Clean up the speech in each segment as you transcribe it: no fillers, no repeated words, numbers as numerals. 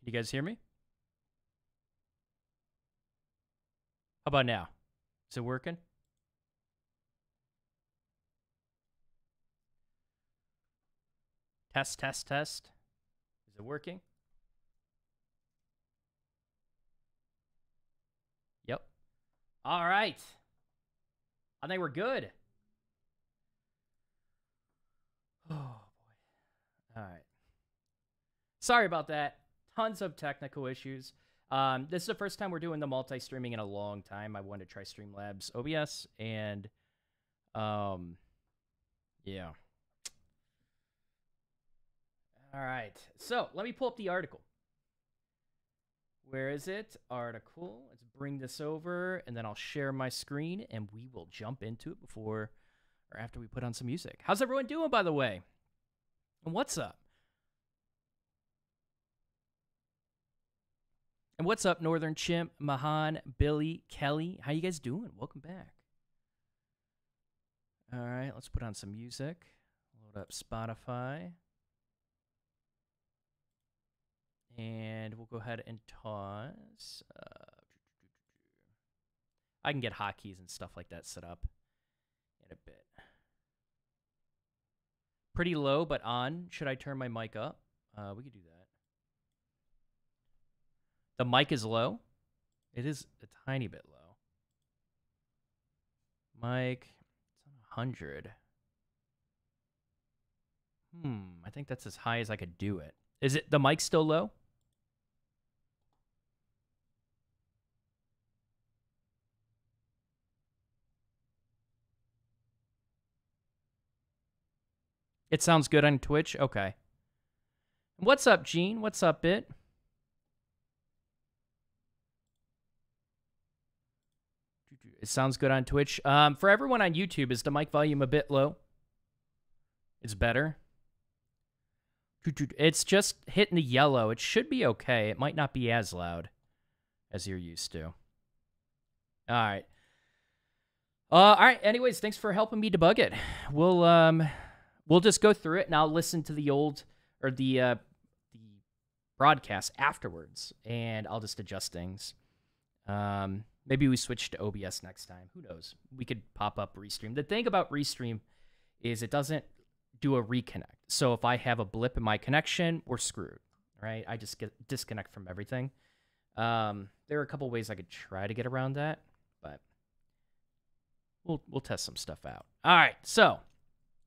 You guys hear me? How about now? Is it working? Test, test, test. Is it working? Yep. All right. I think we're good. Oh, boy. All right. Sorry about that. Tons of technical issues. This is the first time we're doing the multi-streaming in a long time. I wanted to try Streamlabs OBS, and yeah. All right. So let me pull up the article. Where is it? Article. Let's bring this over, and then I'll share my screen, and we will jump into it before or after we put on some music. How's everyone doing, by the way? And what's up? And what's up, Northern Chimp, Mahan, Billy, Kelly? How you guys doing? Welcome back. All right, let's put on some music. Load up Spotify. And we'll go ahead and toss. I can get hotkeys and stuff like that set up in a bit. Pretty low, but on. Should I turn my mic up? We could do that. The mic is low. It is a tiny bit low. Mic, it's on 100. I think that's as high as I could do it. Is it the mic still low? It sounds good on Twitch? Okay. What's up, Gene? What's up, Bit? It sounds good on Twitch. For everyone on YouTube, is the mic volume a bit low? It's better. It's just hitting the yellow. It should be okay. It might not be as loud as you're used to. All right. All right. Anyways, thanks for helping me debug it. We'll just go through it, and I'll listen to the old or the broadcast afterwards, and I'll just adjust things. Maybe we switch to OBS next time. Who knows? We could pop up Restream. The thing about Restream is it doesn't do a reconnect. So if I have a blip in my connection, we're screwed, right? I just get disconnect from everything. There are a couple ways I could try to get around that, but we'll test some stuff out. All right, so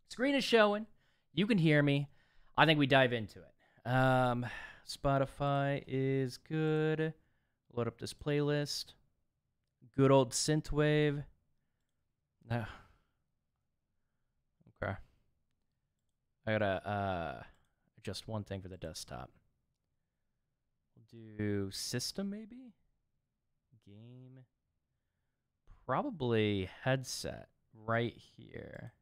screen is showing. You can hear me. I think we dive into it. Spotify is good. Load up this playlist. Good old synthwave. Okay. I gotta adjust one thing for the desktop. We'll do system maybe? Game. Probably headset right here.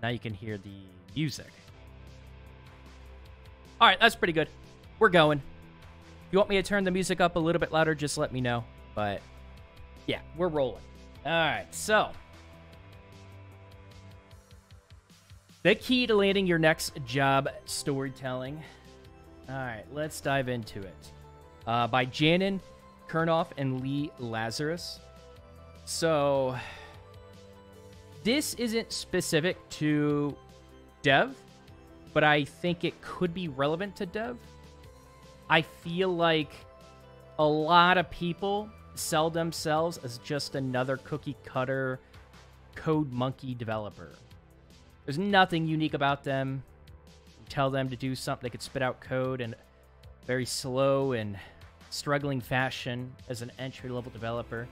Now you can hear the music. All right, that's pretty good. We're going. If you want me to turn the music up a little bit louder, just let me know. But yeah, we're rolling. All right, so the key to landing your next job storytelling. All right, let's dive into it. By Janine, Kurnoff, and Lee Lazarus. So this isn't specific to dev, but I think it could be relevant to dev. I feel like a lot of people sell themselves as just another cookie cutter code monkey developer. There's nothing unique about them. You tell them to do something, they could spit out code in very slow and struggling fashion as an entry-level developer.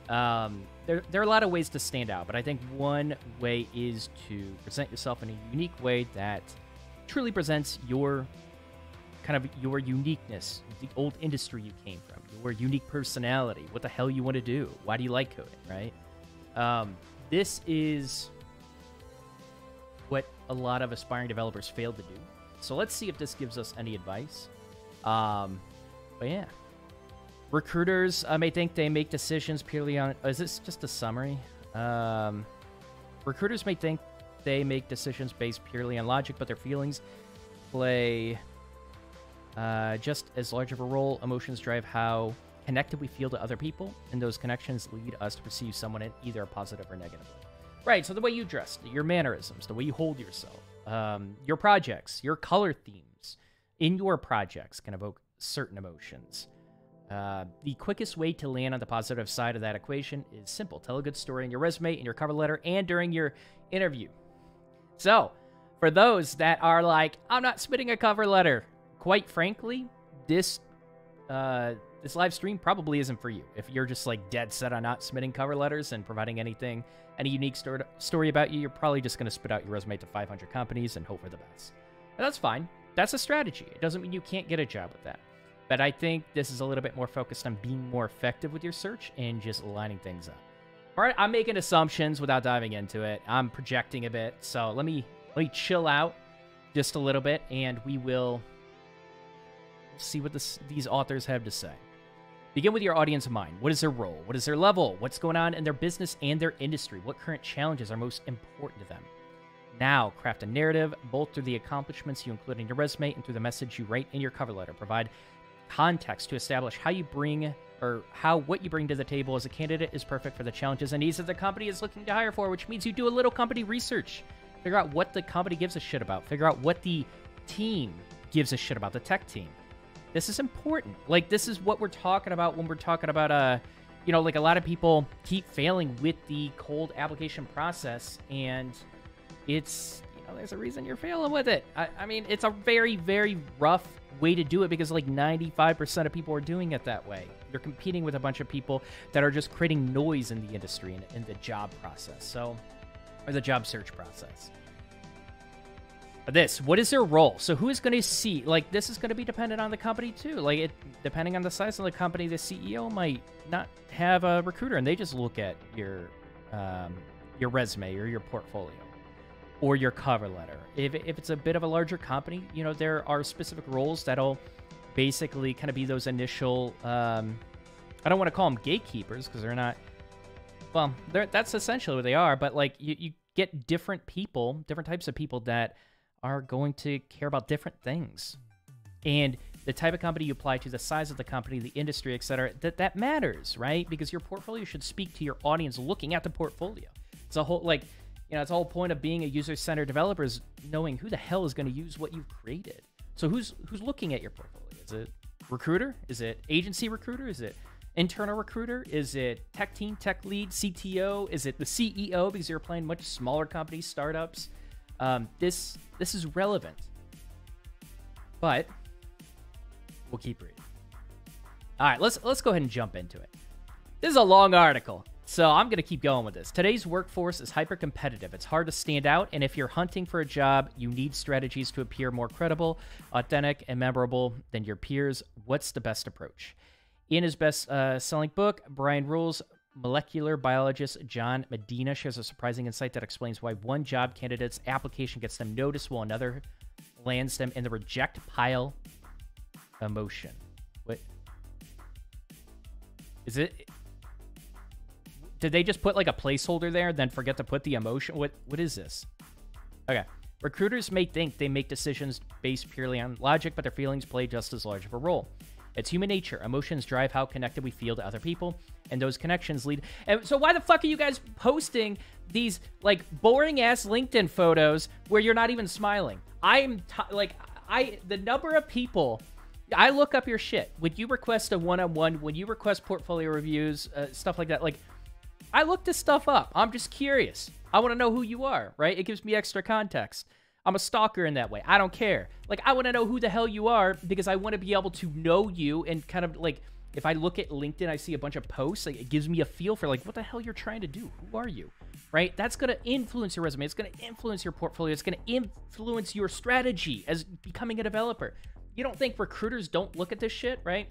There are a lot of ways to stand out, but I think one way is to present yourself in a unique way that truly presents your your uniqueness, the old industry you came from, your unique personality, what the hell you want to do, why do you like coding, right? This is what a lot of aspiring developers fail to do. So let's see if this gives us any advice. But yeah. Recruiters may think they make decisions purely on... is this just a summary? Recruiters may think they make decisions based purely on logic, but their feelings play just as large of a role. Emotions drive how connected we feel to other people, and those connections lead us to perceive someone in either a positive or negative way. Right, so the way you dress, your mannerisms, the way you hold yourself, your projects, your color themes in your projects can evoke certain emotions. The quickest way to land on the positive side of that equation is simple. Tell a good story in your resume, in your cover letter, and during your interview. So, for those that are like, I'm not submitting a cover letter, quite frankly, this live stream probably isn't for you. If you're just like dead set on not submitting cover letters and providing any unique story about you, you're probably just going to spit out your resume to 500 companies and hope for the best. And that's fine. That's a strategy. It doesn't mean you can't get a job with that. But I think this is a little bit more focused on being more effective with your search and just lining things up. All right, I'm making assumptions without diving into it. I'm projecting a bit. So let me chill out just a little bit, and we will see what these authors have to say. Begin with your audience in mind. What is their role? What is their level? What's going on in their business and their industry? What current challenges are most important to them? Now, craft a narrative, both through the accomplishments you include in your resume and through the message you write in your cover letter. Provide context to establish how what you bring to the table as a candidate is perfect for the challenges and needs that the company is looking to hire for, which means you do a little company research. Figure out what the company gives a shit about. Figure out what the team gives a shit about, the tech team. This is important. Like, this is what we're talking about when we're talking about, like a lot of people keep failing with the cold application process, and it's, there's a reason you're failing with it. I mean, it's a very, very rough way to do it because like 95% of people are doing it that way. You're competing with a bunch of people that are just creating noise in the industry and in the job process, or the job search process. What is their role? So who is going to see, like, this is going to be dependent on the company too. Like, depending on the size of the company, the CEO might not have a recruiter and they just look at your resume or your portfolio or your cover letter. If it's a bit of a larger company, there are specific roles that'll basically kind of be those initial, I don't want to call them gatekeepers because they're not, well, that's essentially what they are, but like you get different types of people that are going to care about different things. And the type of company you apply to, the size of the company, the industry, etc., that matters, right? Because your portfolio should speak to your audience looking at the portfolio. It's a whole, it's the whole point of being a user-centered developer is knowing who the hell is going to use what you've created. So who's looking at your portfolio? Is it recruiter? Is it agency recruiter? Is it internal recruiter? Is it tech team, tech lead, CTO? Is it the CEO because you're playing much smaller companies, startups? This is relevant, but we'll keep reading. All right, let's go ahead and jump into it. This is a long article, so I'm going to keep going with this. Today's workforce is hyper-competitive. It's hard to stand out, and if you're hunting for a job, you need strategies to appear more credible, authentic, and memorable than your peers. What's the best approach? In his best-selling book, Brian Rule's molecular biologist John Medina shares a surprising insight that explains why one job candidate's application gets them noticed while another lands them in the reject pile emotion. What is it? Did they just put like a placeholder there and then forget to put the emotion? What is this? Okay. Recruiters may think they make decisions based purely on logic, but their feelings play just as large of a role. It's human nature. Emotions drive how connected we feel to other people, and those connections lead. And so why the fuck are you guys posting these like boring ass LinkedIn photos where you're not even smiling? The number of people, I look up your shit. When you request a one-on-one, when you request portfolio reviews, stuff like that, like I look this stuff up. I'm just curious. I want to know who you are, right? It gives me extra context. I'm a stalker in that way. I don't care. Like, I want to know who the hell you are because I want to be able to know you and kind of, like, if I look at LinkedIn, I see a bunch of posts, like, it gives me a feel for, like, what the hell you're trying to do. Who are you, right? That's going to influence your resume. It's going to influence your portfolio. It's going to influence your strategy as becoming a developer. You don't think recruiters don't look at this shit, right?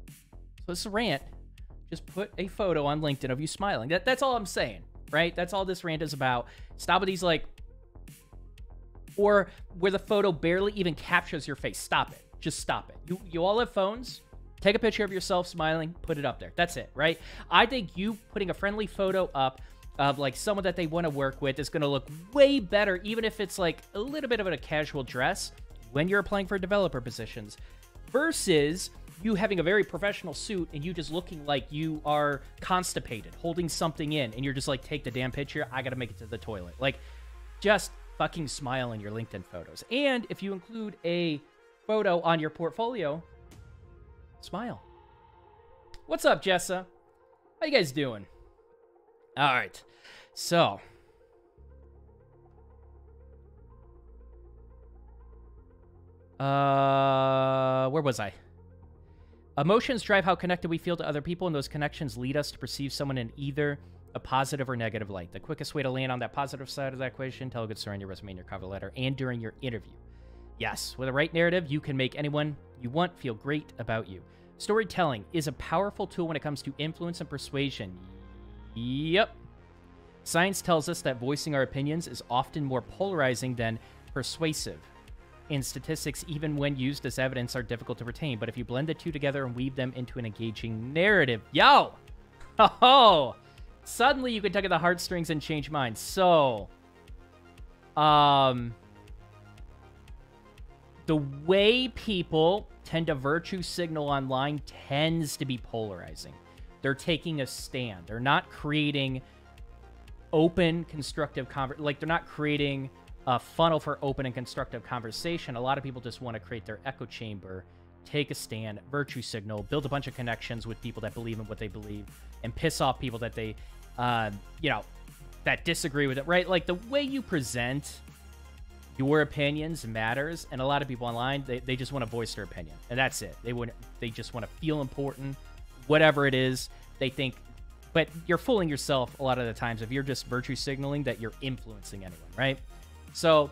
So this is a rant. Just put a photo on LinkedIn of you smiling. That's all I'm saying, right? That's all this rant is about. Stop with these, like, or where the photo barely even captures your face. Stop it. Just stop it. You all have phones. Take a picture of yourself smiling. Put it up there. That's it, right? I think you putting a friendly photo up of like someone that they want to work with is going to look way better, even if it's like a little bit of a casual dress, when you're applying for developer positions versus you having a very professional suit and you just looking like you are constipated, holding something in, and you're just like, take the damn picture. I got to make it to the toilet. Like, just fucking smile in your LinkedIn photos. And if you include a photo on your portfolio, smile. What's up, Jessa? How you guys doing? All right. So, where was I? Emotions drive how connected we feel to other people, and those connections lead us to perceive someone in either a positive or negative light. The quickest way to land on that positive side of that equation, tell a good story in your resume and your cover letter and during your interview. Yes, with the right narrative, you can make anyone you want feel great about you. Storytelling is a powerful tool when it comes to influence and persuasion. Yep. Science tells us that voicing our opinions is often more polarizing than persuasive. And statistics, even when used as evidence, are difficult to retain. But if you blend the two together and weave them into an engaging narrative, yo! Ho-ho! Suddenly you can tug at the heartstrings and change minds. So, the way people tend to virtue signal online tends to be polarizing. They're taking a stand. They're not creating open, constructive like, they're not creating a funnel for open and constructive conversation. A lot of people just want to create their echo chamber, take a stand, virtue signal, build a bunch of connections with people that believe in what they believe, and piss off people that they, that disagree with it, right? Like, the way you present your opinions matters, and a lot of people online, they just want to voice their opinion, and that's it. They just want to feel important, whatever it is they think. But you're fooling yourself a lot of the times if you're just virtue signaling that you're influencing anyone, right? So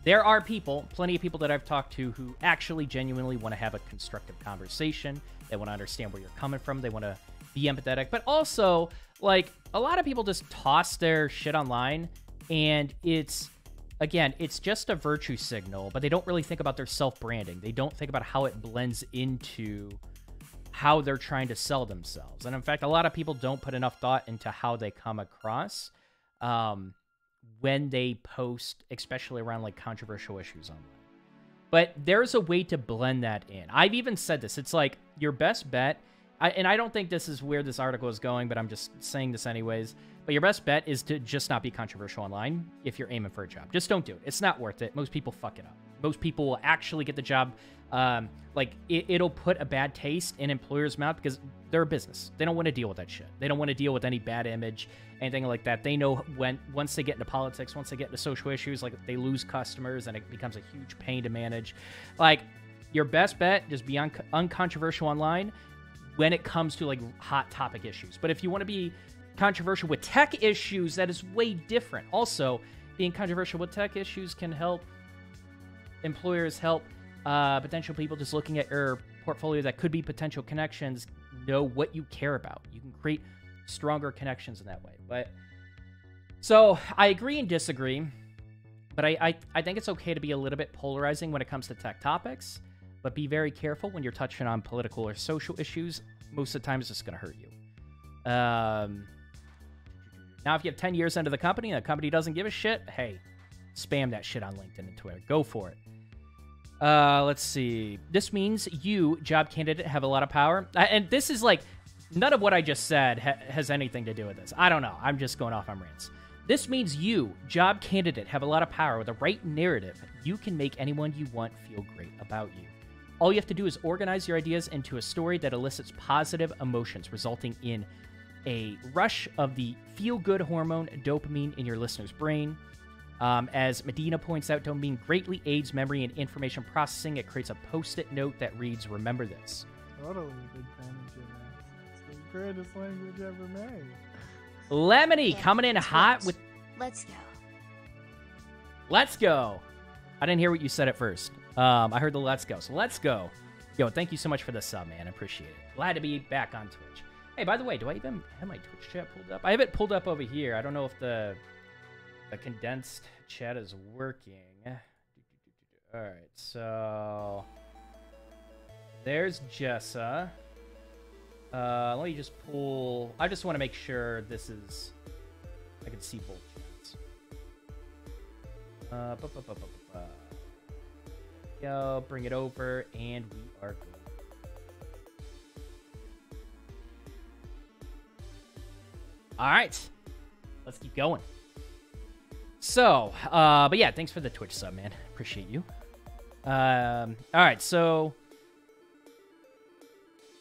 there are people, plenty of people that I've talked to who actually genuinely want to have a constructive conversation. They want to understand where you're coming from. They want to be empathetic. But also, like, a lot of people just toss their shit online, and it's just a virtue signal, but they don't really think about their self-branding. They don't think about how it blends into how they're trying to sell themselves. And in fact, a lot of people don't put enough thought into how they come across when they post, especially around like controversial issues online. But there's a way to blend that in. I've even said this. It's like your best bet, and I don't think this is where this article is going, but I'm just saying this anyways. But your best bet is to just not be controversial online if you're aiming for a job. Just don't do it. It's not worth it. Most people fuck it up. Most people will actually get the job. It'll put a bad taste in employers' mouth because they're a business. They don't want to deal with that shit. They don't want to deal with any bad image, anything like that. They know once they get into politics, once they get into social issues, like, they lose customers and it becomes a huge pain to manage. Like, your best bet, just be uncontroversial online when it comes to like hot topic issues. But if you want to be controversial with tech issues, that is way different. Also, being controversial with tech issues can help employers, help potential people just looking at your portfolio that could be potential connections know what you care about. You can create stronger connections in that way. But so I agree and disagree, but I think it's okay to be a little bit polarizing when it comes to tech topics, but be very careful when you're touching on political or social issues. Most of the time, it's just going to hurt you. Now, if you have 10 years into the company and the company doesn't give a shit, hey, spam that shit on LinkedIn and Twitter. Go for it. Let's see. This means you, job candidate, have a lot of power. And this is like, none of what I just said has anything to do with this. I don't know. I'm just going off on rants. This means you, job candidate, have a lot of power. With the right narrative, you can make anyone you want feel great about you. All you have to do is organize your ideas into a story that elicits positive emotions, resulting in a rush of the feel-good hormone dopamine in your listener's brain. As Medina points out, dopamine greatly aids memory and information processing. It creates a post-it note that reads, "Remember this." Totally a big fan of Jim. It's the greatest language ever made. Lemony coming in hot with... Let's go. Let's go. I didn't hear what you said at first. I heard the let's go. So let's go. Yo, thank you so much for the sub, man. I appreciate it. Glad to be back on Twitch. Hey, by the way, do I even have my Twitch chat pulled up? I have it pulled up over here. I don't know if the condensed chat is working. All right, so there's Jessa. Let me just pull. I just want to make sure this is. I can see both chats. go. Bring it over, and we are good. All right. Let's keep going. So, but yeah, thanks for the Twitch sub, man. Appreciate you. All right, so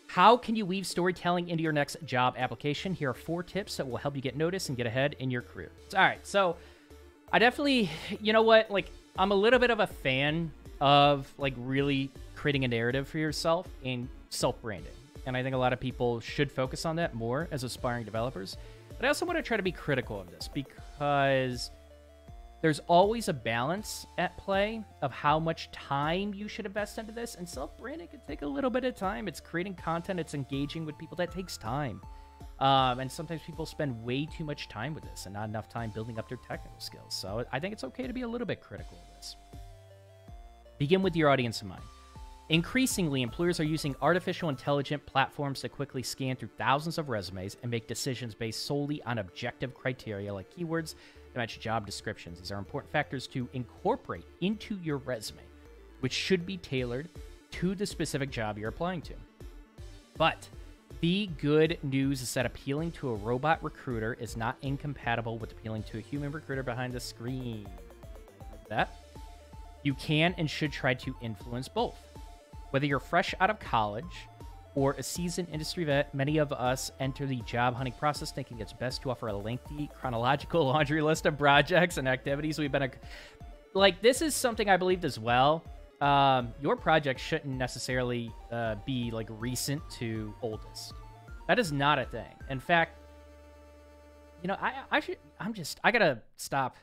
how can you weave storytelling into your next job application? Here are 4 tips that will help you get noticed and get ahead in your career. All right, so I definitely, you know what, like, I'm a little bit of a fan of, like, really creating a narrative for yourself and self-branding. And I think a lot of people should focus on that more as aspiring developers. But I also want to try to be critical of this because there's always a balance at play of how much time you should invest into this, and self-branding can take a little bit of time. It's creating content, it's engaging with people. That takes time. And sometimes people spend way too much time with this and not enough time building up their technical skills. So I think it's okay to be a little bit critical of this. Begin with your audience in mind. Increasingly, employers are using artificial intelligence platforms to quickly scan through thousands of resumes and make decisions based solely on objective criteria like keywords that match job descriptions. These are important factors to incorporate into your resume, which should be tailored to the specific job you're applying to. But the good news is that appealing to a robot recruiter is not incompatible with appealing to a human recruiter behind the screen. That you can and should try to influence both. Whether you're fresh out of college or a seasoned industry vet, many of us enter the job hunting process thinking it's best to offer a lengthy chronological laundry list of projects and activities we've been like. This is something I believed as well. Your project shouldn't necessarily be like recent to oldest. That is not a thing. In fact, you know, I gotta stop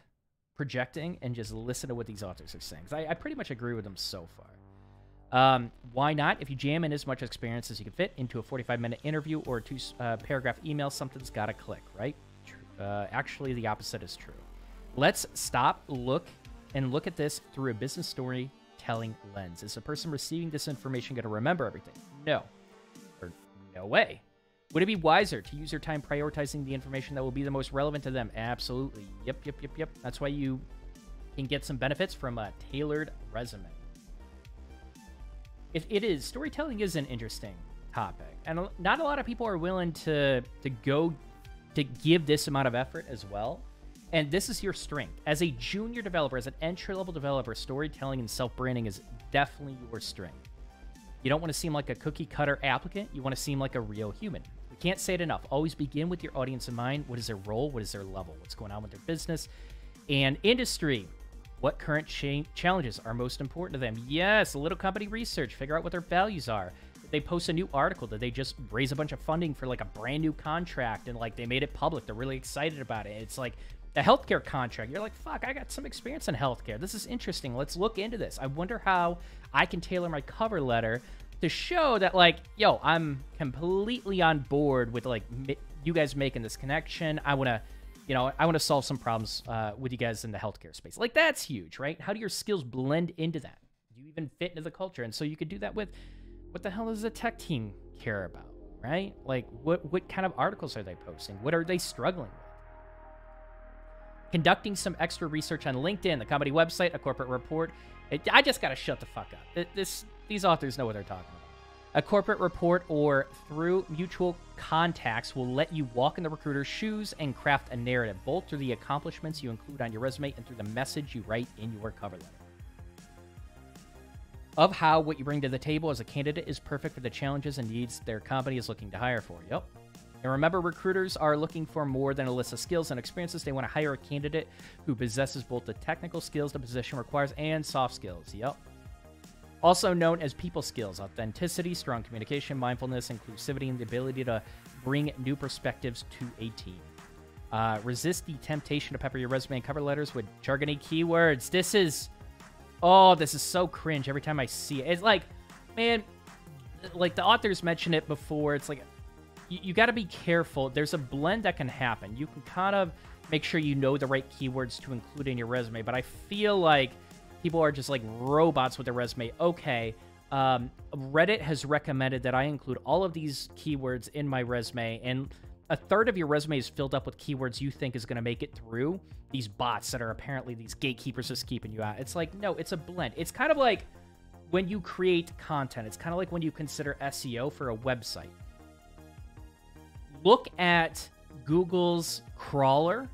projecting and just listen to what these authors are saying. I pretty much agree with them so far. Why not? If you jam in as much experience as you can fit into a 45-minute interview or a 2-paragraph email, something's got to click, right? Actually, the opposite is true. Let's look at this through a business storytelling lens. Is the person receiving this information going to remember everything? No. Or no way. Would it be wiser to use your time prioritizing the information that will be the most relevant to them? Absolutely. Yep. That's why you can get some benefits from a tailored resume. Storytelling is an interesting topic, and not a lot of people are willing to give this amount of effort as well. And this is your strength as a junior developer, as an entry-level developer. Storytelling and self-branding is definitely your strength. You don't want to seem like a cookie-cutter applicant. You want to seem like a real human. We can't say it enough. Always begin with your audience in mind. What is their role? What is their level? What's going on with their business and industry? What current challenges are most important to them? Yes, a little company research. Figure out what their values are. Did they post a new article? Did they just raise a bunch of funding for like a brand new contract and like they made it public? They're really excited about it. It's like a healthcare contract. You're like, fuck, I got some experience in healthcare. This is interesting. Let's look into this. I wonder how I can tailor my cover letter to show that like, yo, I'm completely on board with like you guys making this connection. I want to solve some problems with you guys in the healthcare space. Like, that's huge, right? How do your skills blend into that? Do you even fit into the culture? And so you could do that with, what the hell does the tech team care about, right? Like, what kind of articles are they posting? What are they struggling with? Conducting some extra research on LinkedIn, the company website, a corporate report. I just got to shut the fuck up. These authors know what they're talking about. A corporate report or through mutual contacts will let you walk in the recruiter's shoes and craft a narrative, both through the accomplishments you include on your resume and through the message you write in your cover letter. Of how what you bring to the table as a candidate is perfect for the challenges and needs their company is looking to hire for. Yep. And remember, recruiters are looking for more than a list of skills and experiences. They want to hire a candidate who possesses both the technical skills the position requires and soft skills. Yep. Also known as people skills: authenticity, strong communication, mindfulness, inclusivity, and the ability to bring new perspectives to a team. Resist the temptation to pepper your resume and cover letters with jargony keywords. This is so cringe every time I see it. It's like, man, like the authors mentioned it before. It's like, you got to be careful. There's a blend that can happen. You can kind of make sure you know the right keywords to include in your resume, but I feel like people are just like robots with their resume. Okay, Reddit has recommended that I include all of these keywords in my resume, and a third of your resume is filled up with keywords you think is going to make it through these bots that are apparently these gatekeepers just keeping you out. It's like, no, it's a blend. It's kind of like when you create content, it's kind of like when you consider SEO for a website. Look at Google's crawler.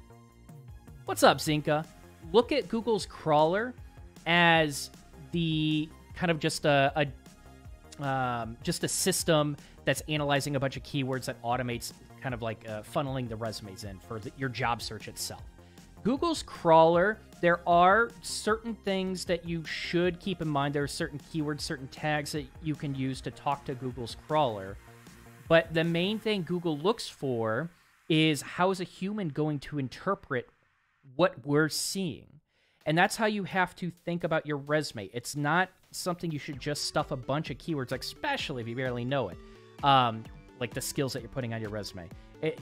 What's up, Zinka? Look at Google's crawler as the kind of just a system that's analyzing a bunch of keywords that automates kind of like funneling the resumes in for your job search itself. Google's crawler, there are certain things that you should keep in mind. There are certain keywords, certain tags that you can use to talk to Google's crawler. But the main thing Google looks for is how is a human going to interpret what we're seeing? And that's how you have to think about your resume. It's not something you should just stuff a bunch of keywords, especially if you barely know it, like the skills that you're putting on your resume.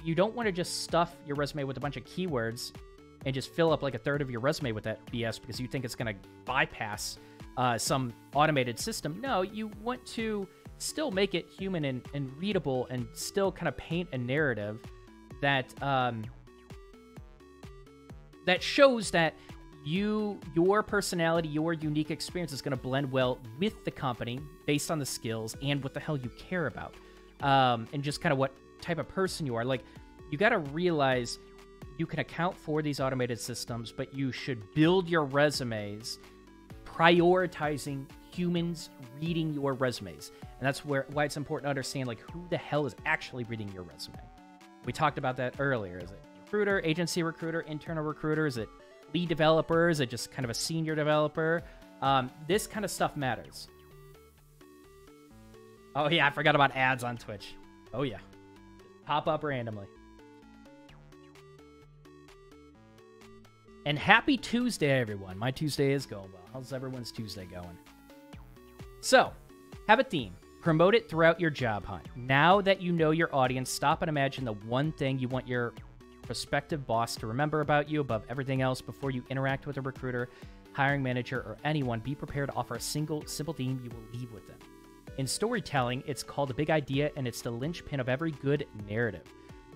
You don't want to just stuff your resume with a bunch of keywords and just fill up like a third of your resume with that BS because you think it's going to bypass some automated system. No, you want to still make it human and readable and still kind of paint a narrative that that shows that your personality, your unique experience is going to blend well with the company based on the skills and what the hell you care about, and just kind of what type of person you are. Like, you got to realize you can account for these automated systems, but you should build your resumes prioritizing humans reading your resumes. And that's why it's important to understand, like, who the hell is actually reading your resume. We talked about that earlier. Is it recruiter, agency recruiter, internal recruiter? Is it lead developer? Is it just kind of a senior developer? This kind of stuff matters. Oh, yeah, I forgot about ads on Twitch. Oh, yeah. Pop up randomly. And happy Tuesday, everyone. My Tuesday is going well. How's everyone's Tuesday going? So, have a theme. Promote it throughout your job hunt. Now that you know your audience, stop and imagine the one thing you want your prospective boss to remember about you above everything else before you interact with a recruiter, hiring manager, or anyone. Be prepared to offer a simple theme you will leave with them. In storytelling, it's called a big idea, and it's the linchpin of every good narrative.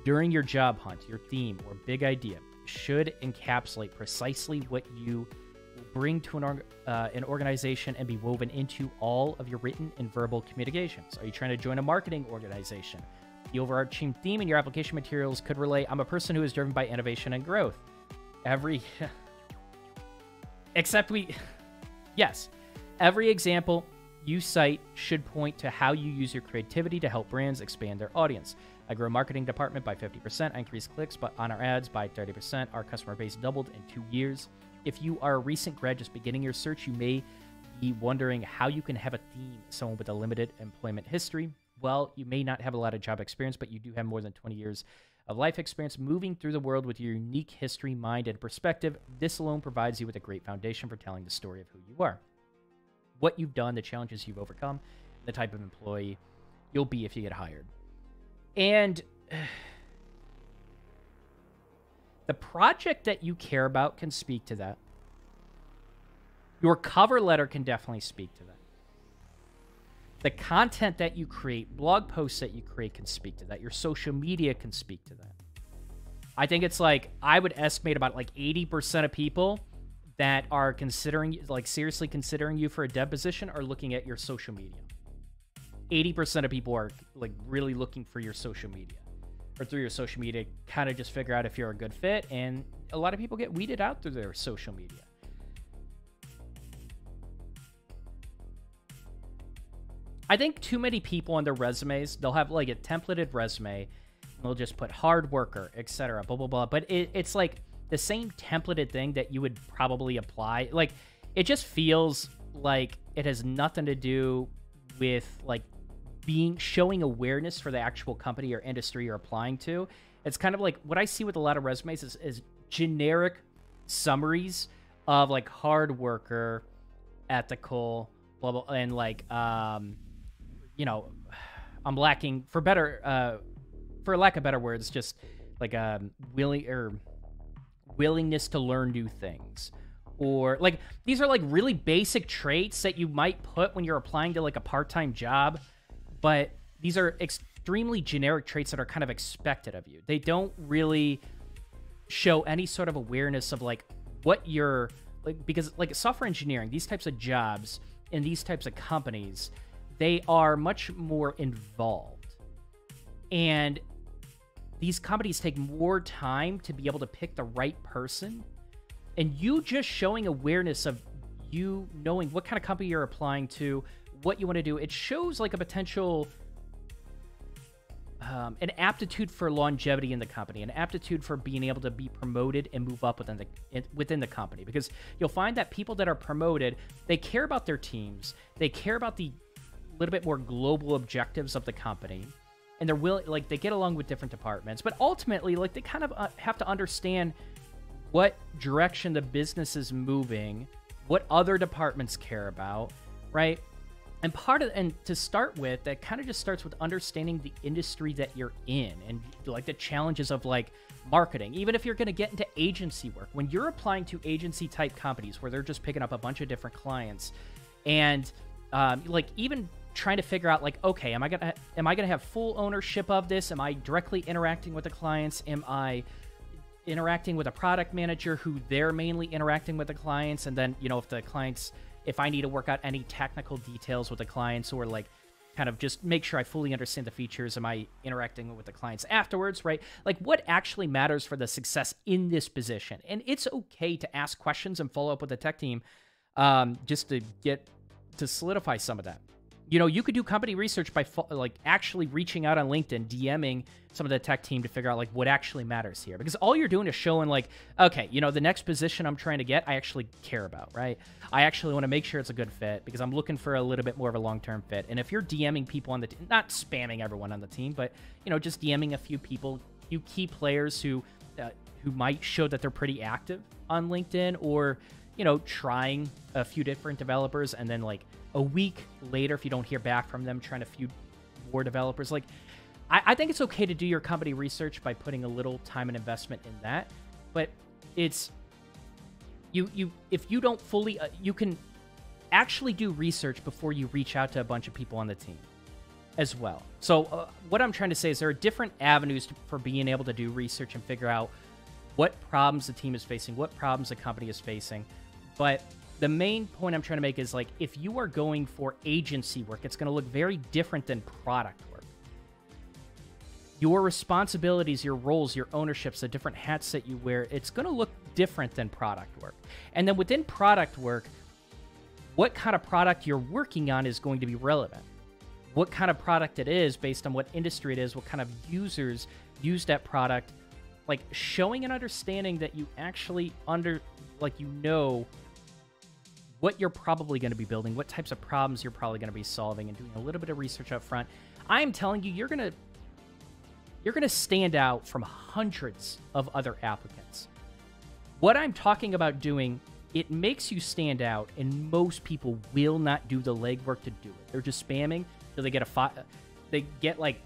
During your job hunt, your theme or big idea should encapsulate precisely what you will bring to an organization and be woven into all of your written and verbal communications. Are you trying to join a marketing organization? The overarching theme in your application materials could relay, I'm a person who is driven by innovation and growth. Yes, every example you cite should point to how you use your creativity to help brands expand their audience. I grew a marketing department by 50%. I increased clicks on our ads by 30%. Our customer base doubled in 2 years. If you are a recent grad just beginning your search, you may be wondering how you can have a theme, someone with a limited employment history. Well, you may not have a lot of job experience, but you do have more than 20 years of life experience moving through the world with your unique history, mind, and perspective. This alone provides you with a great foundation for telling the story of who you are, what you've done, the challenges you've overcome, the type of employee you'll be if you get hired. And the project that you care about can speak to that. Your cover letter can definitely speak to that. The content that you create, blog posts that you create can speak to that. Your social media can speak to that. I think it's like, I would estimate about like 80% of people that are considering, like seriously considering you for a dev position are looking at your social media. 80% of people are like really looking for your social media, or through your social media, kind of just figure out if you're a good fit. And a lot of people get weeded out through their social media. I think too many people on their resumes, they'll have like a templated resume, and they'll just put hard worker, etc., blah, blah, blah. But it's like the same templated thing that you would probably apply. Like, it just feels like it has nothing to do with like showing awareness for the actual company or industry you're applying to. It's kind of like what I see with a lot of resumes is generic summaries of like hard worker, ethical, blah, blah, and like, you know, I'm lacking for lack of better words, just like willingness to learn new things. Or like, these are like really basic traits that you might put when you're applying to like a part-time job, but these are extremely generic traits that are kind of expected of you. They don't really show any sort of awareness of like what you're like, because like software engineering, these types of jobs, in these types of companies, they are much more involved. And these companies take more time to be able to pick the right person. And you just showing awareness of you knowing what kind of company you're applying to, what you want to do, it shows like a potential, an aptitude for longevity in the company, an aptitude for being able to be promoted and move up within the company. Because you'll find that people that are promoted, they care about their teams, they care about the little bit more global objectives of the company, and they're willing, like, they get along with different departments. But ultimately, like, they kind of have to understand what direction the business is moving, what other departments care about, right? And to start with, that kind of just starts with understanding the industry that you're in and like the challenges of like marketing. Even if you're going to get into agency work, when you're applying to agency type companies where they're just picking up a bunch of different clients, and like even trying to figure out like, okay, am I gonna have full ownership of this? Am I directly interacting with the clients? Am I interacting with a product manager who they're mainly interacting with the clients? And then, you know, if I need to work out any technical details with the clients, or like kind of just make sure I fully understand the features, am I interacting with the clients afterwards, right? Like what actually matters for the success in this position. And it's okay to ask questions and follow up with the tech team just to solidify some of that. You know, you could do company research by like actually reaching out on LinkedIn, DMing some of the tech team to figure out like what actually matters here. Because all you're doing is showing like, okay, you know, the next position I'm trying to get, I actually care about, right? I actually want to make sure it's a good fit because I'm looking for a little bit more of a long-term fit. And if you're DMing people on the team, not spamming everyone on the team, but, you know, just DMing a few people, few key players who might show that they're pretty active on LinkedIn, or, you know, trying a few different developers, and then like a week later, if you don't hear back from them, trying a few more developers. Like, I think it's okay to do your company research by putting a little time and investment in that, but it's if you don't fully, you can actually do research before you reach out to a bunch of people on the team as well. So what I'm trying to say is there are different avenues for being able to do research and figure out what problems the team is facing, what problems the company is facing. But the main point I'm trying to make is, like, if you are going for agency work, it's going to look very different than product work. Your responsibilities, your roles, your ownerships, the different hats that you wear, it's going to look different than product work. And then within product work, what kind of product you're working on is going to be relevant. What kind of product it is based on what industry it is, what kind of users use that product, like showing an understanding that you actually know what you're probably going to be building, what types of problems you're probably going to be solving, and doing a little bit of research up front. I'm telling you, you're going to stand out from hundreds of other applicants. What I'm talking about doing, it makes you stand out, and most people will not do the legwork to do it. They're just spamming till they get like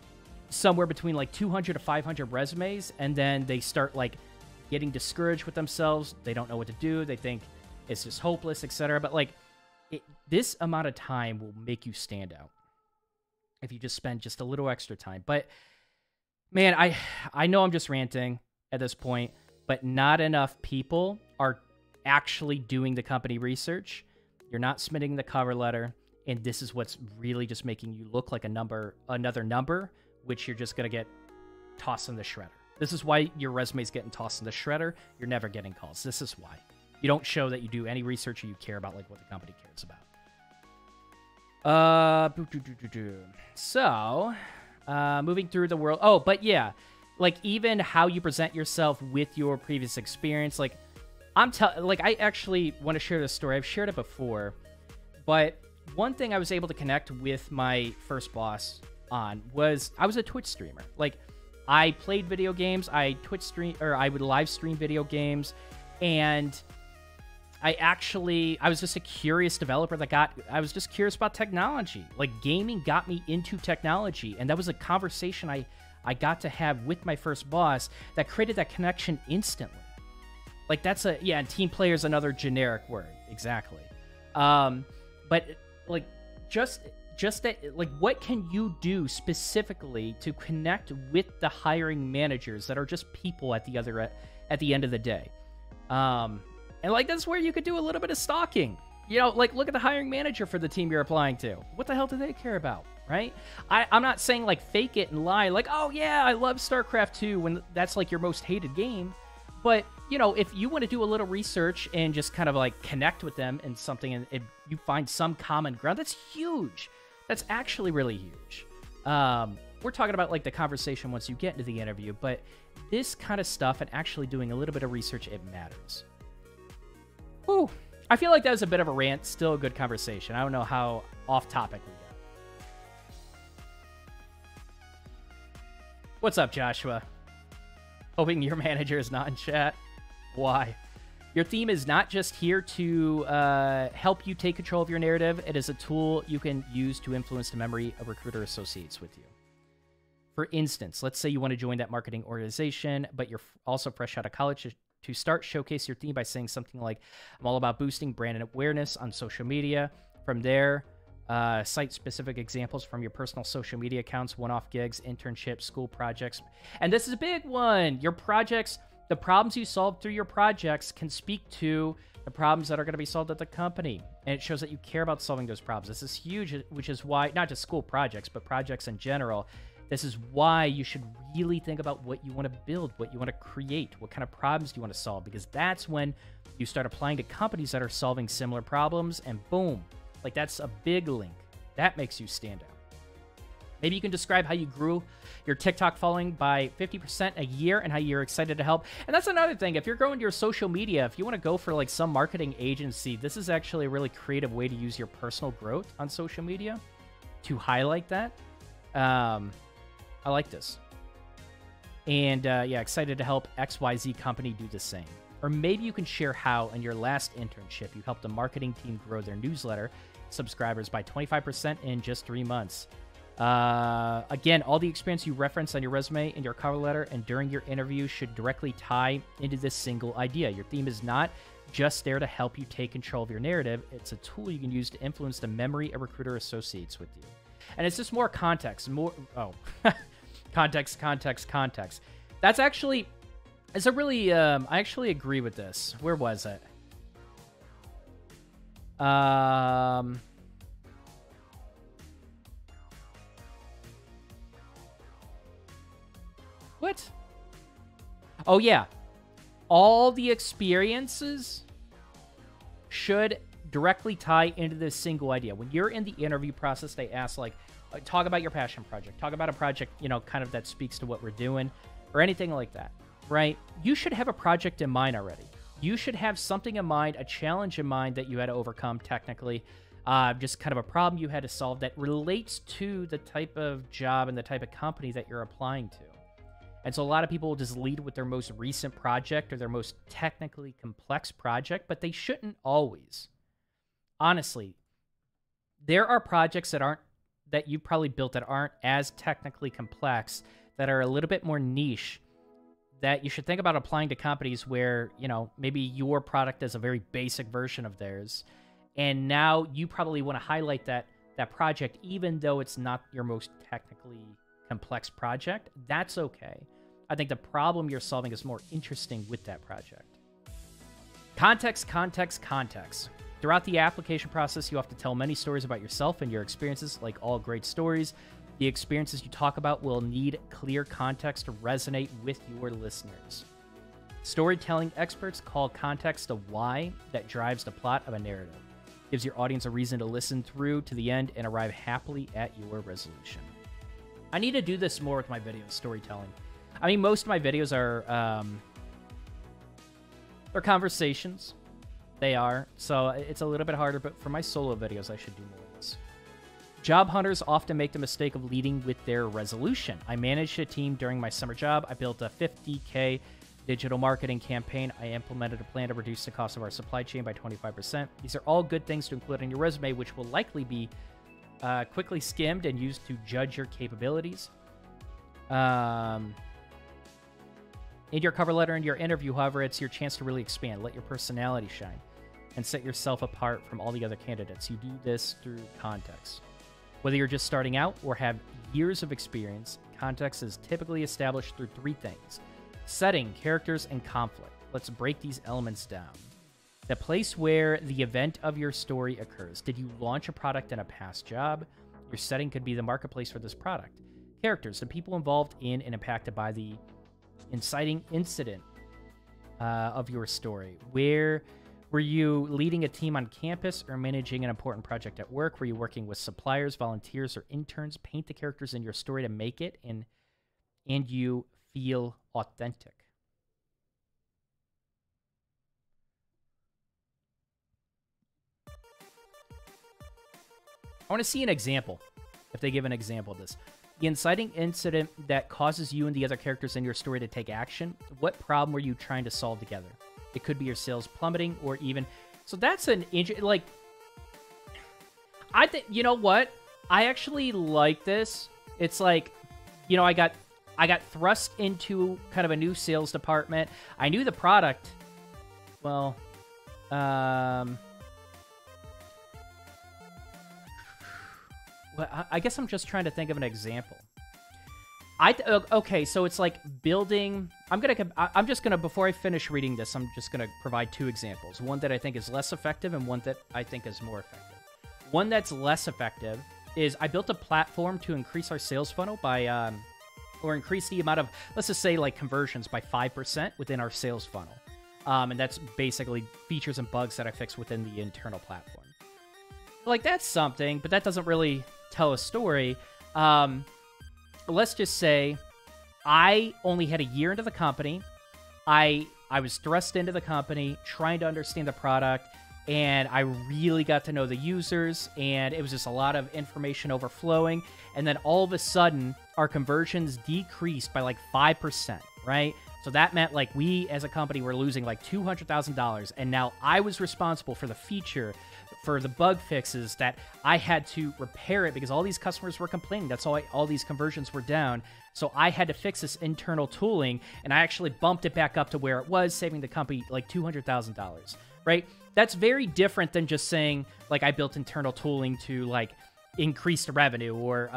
somewhere between like 200 to 500 resumes, and then they start like getting discouraged with themselves. They don't know what to do. They think it's just hopeless, etc. But like this amount of time will make you stand out if you just spend just a little extra time. But man, I know I'm just ranting at this point, but not enough people are actually doing the company research. You're not submitting the cover letter, and this is what's really just making you look like another number, which you're just going to get tossed in the shredder. This is why your resume is getting tossed in the shredder. You're never getting calls. This is why. You don't show that you do any research or you care about like what the company cares about. So, moving through the world. Oh, but yeah, like even how you present yourself with your previous experience. Like I actually want to share this story. I've shared it before, but one thing I was able to connect with my first boss on was I was a Twitch streamer. Like I played video games. I would live stream video games, and I was just a curious developer I was just curious about technology. Like gaming got me into technology, and that was a conversation I got to have with my first boss that created that connection instantly. Like and team player is another generic word. Exactly. But like just that, like what can you do specifically to connect with the hiring managers that are just people at the end of the day? And like, that's where you could do a little bit of stalking. You know, like, look at the hiring manager for the team you're applying to. What the hell do they care about, right? I'm not saying, like, fake it and lie, like, oh, yeah, I love StarCraft 2 when that's, like, your most hated game. But, you know, if you want to do a little research and just kind of, like, connect with them in something and you find some common ground, that's huge. That's actually really huge. We're talking about, like, the conversation once you get into the interview, but this kind of stuff and actually doing a little bit of research, it matters. Whew. I feel like that was a bit of a rant, still a good conversation. I don't know how off topic we got. What's up, Joshua? Hoping your manager is not in chat. Why? Your theme is not just here to help you take control of your narrative. It is a tool you can use to influence the memory a recruiter associates with you. For instance, let's say you want to join that marketing organization, but you're also fresh out of college. To start, showcase your theme by saying something like, I'm all about boosting brand awareness on social media. From there, cite specific examples from your personal social media accounts, one-off gigs, internships, school projects. And this is a big one. Your projects, the problems you solve through your projects can speak to the problems that are going to be solved at the company. And it shows that you care about solving those problems. This is huge, which is why, not just school projects, but projects in general, this is why you should really think about what you want to build, what you want to create, what kind of problems do you want to solve, because that's when you start applying to companies that are solving similar problems, and boom, like that's a big link. That makes you stand out. Maybe you can describe how you grew your TikTok following by 50% a year and how you're excited to help. And that's another thing. If you're growing your social media, if you want to go for like some marketing agency, this is actually a really creative way to use your personal growth on social media to highlight that. I like this. And yeah, excited to help XYZ company do the same. Or maybe you can share how in your last internship you helped the marketing team grow their newsletter subscribers by 25% in just 3 months. Again, all the experience you reference on your resume, in your cover letter, and during your interview should directly tie into this single idea. Your theme is not just there to help you take control of your narrative. It's a tool you can use to influence the memory a recruiter associates with you. And it's just more context. Context. That's actually, it's a really, I actually agree with this. Where was it? What? Oh, yeah. All the experiences should directly tie into this single idea. When you're in the interview process, they ask, like, talk about your passion project. Talk about a project, you know, kind of that speaks to what we're doing or anything like that, right? You should have a project in mind already. You should have something in mind, a challenge in mind that you had to overcome technically, just kind of a problem you had to solve that relates to the type of job and the type of company that you're applying to. And so a lot of people will just lead with their most recent project or their most technically complex project, but they shouldn't always. Honestly, there are projects that you probably built that aren't as technically complex, that are a little bit more niche, that you should think about applying to companies where, you know, maybe your product is a very basic version of theirs. And now you probably want to highlight that project, even though it's not your most technically complex project. That's okay. I think the problem you're solving is more interesting with that project. Context. Throughout the application process, you have to tell many stories about yourself and your experiences. Like all great stories, the experiences you talk about will need clear context to resonate with your listeners. Storytelling experts call context the why that drives the plot of a narrative. Gives your audience a reason to listen through to the end and arrive happily at your resolution. I need to do this more with my videos, storytelling. I mean, most of my videos are they're conversations. They are. So it's a little bit harder, but for my solo videos, I should do more of this. Job hunters often make the mistake of leading with their resolution. I managed a team during my summer job. I built a $50K digital marketing campaign. I implemented a plan to reduce the cost of our supply chain by 25%. These are all good things to include in your resume, which will likely be quickly skimmed and used to judge your capabilities. In your cover letter and your interview, however, it's your chance to really expand, let your personality shine, and set yourself apart from all the other candidates. You do this through context. Whether you're just starting out or have years of experience, context is typically established through 3 things: setting, characters, and conflict. Let's break these elements down. The place where the event of your story occurs. Did you launch a product in a past job? Your setting could be the marketplace for this product. Characters, the people involved in and impacted by the inciting incident of your story. Where were you leading a team on campus or managing an important project at work? Were you working with suppliers, volunteers, or interns? Paint the characters in your story to make it and you feel authentic. I want to see an example, if they give an example of this. The inciting incident that causes you and the other characters in your story to take action. What problem were you trying to solve together? It could be your sales plummeting or even... So that's an... Like, I think... You know what? I actually like this. It's like, you know, I got thrust into kind of a new sales department. I knew the product. Well, well, I guess I'm just trying to think of an example. Okay, so it's like building... I'm just gonna, before I finish reading this, I'm just gonna provide two examples. One that I think is less effective and one that I think is more effective. One that's less effective is I built a platform to increase our sales funnel by, or increase the amount of, let's just say, like, conversions by 5% within our sales funnel. And that's basically features and bugs that I fix within the internal platform. Like, that's something, but that doesn't really tell a story. Let's just say I only had a year into the company. I was thrust into the company, trying to understand the product, and I really got to know the users, and it was just a lot of information overflowing. And then all of a sudden, our conversions decreased by like 5%, right? So that meant like we as a company were losing like $200,000. And now I was responsible for the feature, for the bug fixes that I had to repair it because all these customers were complaining. That's all these conversions were down. So I had to fix this internal tooling, and I actually bumped it back up to where it was, saving the company like $200,000, right? That's very different than just saying, like, I built internal tooling to, like, increase the revenue or,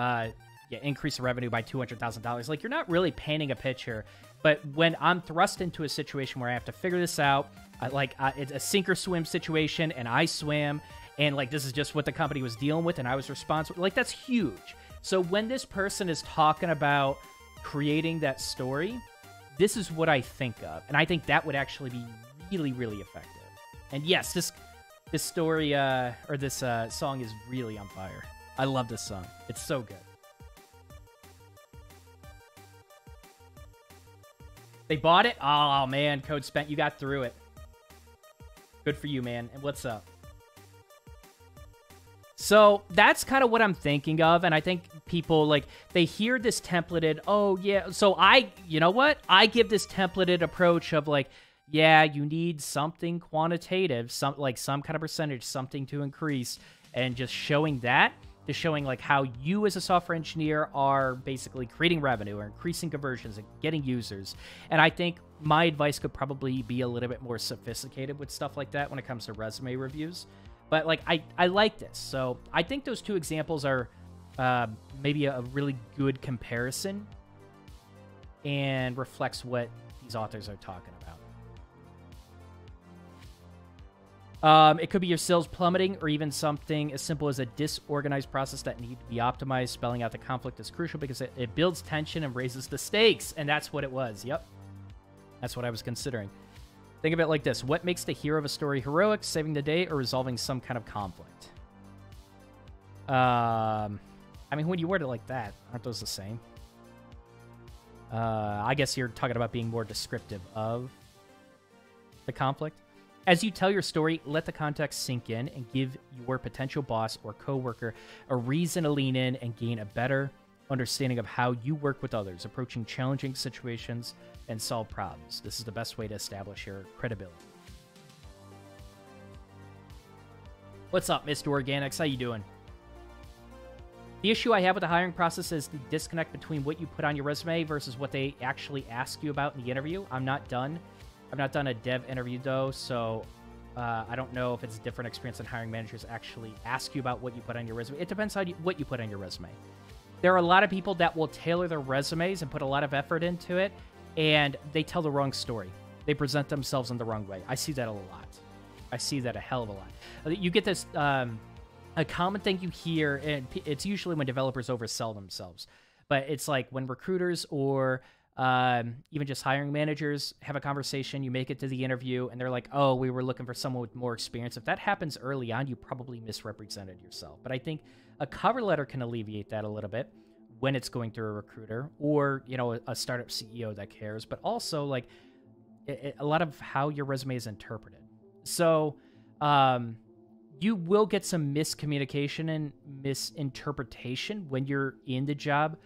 increase the revenue by $200,000. Like, you're not really painting a picture. But when I'm thrust into a situation where I have to figure this out, it's a sink or swim situation, and I swam, and, like, this is just what the company was dealing with, and I was responsible. Like, that's huge. So when this person is talking about creating that story, this is what I think of. And I think that would actually be really, really effective. And yes, this story, or this song is really on fire. I love this song. It's so good. They bought it? Oh, man. Code spent. You got through it. Good for you, man. And what's up? So that's kind of what I'm thinking of. And I think people, like, they hear this templated, oh, yeah. So you know what? I give this templated approach of, like, yeah, you need something quantitative, some kind of percentage, something to increase, and just showing that, to showing like how you as a software engineer are basically creating revenue or increasing conversions and getting users. And I think my advice could probably be a little bit more sophisticated with stuff like that when it comes to resume reviews. But like I like this. So I think those two examples are maybe a really good comparison and reflects what these authors are talking about. It could be your sales plummeting or even something as simple as a disorganized process that need to be optimized. Spelling out the conflict is crucial because it builds tension and raises the stakes. And that's what it was. Yep. That's what I was considering. Think of it like this. What makes the hero of a story heroic? Saving the day or resolving some kind of conflict? I mean, when you word it like that, aren't those the same? I guess you're talking about being more descriptive of the conflict. As you tell your story, let the context sink in and give your potential boss or coworker a reason to lean in and gain a better understanding of how you work with others, approaching challenging situations and solve problems. This is the best way to establish your credibility. What's up, Mr. Organics? How you doing? The issue I have with the hiring process is the disconnect between what you put on your resume versus what they actually ask you about in the interview. I've not done a dev interview, though, so I don't know if it's a different experience than hiring managers actually ask you about what you put on your resume. It depends on what you put on your resume. There are a lot of people that will tailor their resumes and put a lot of effort into it, and they tell the wrong story. They present themselves in the wrong way. I see that a lot. I see that a hell of a lot. You get this, a common thing you hear, and it's usually when developers oversell themselves, but it's like when recruiters or even just hiring managers have a conversation, you make it to the interview, and they're like, oh, we were looking for someone with more experience. If that happens early on, you probably misrepresented yourself. But I think a cover letter can alleviate that a little bit when it's going through a recruiter or, you know, a startup CEO that cares, but also like a lot of how your resume is interpreted. So you will get some miscommunication and misinterpretation when you're in the job,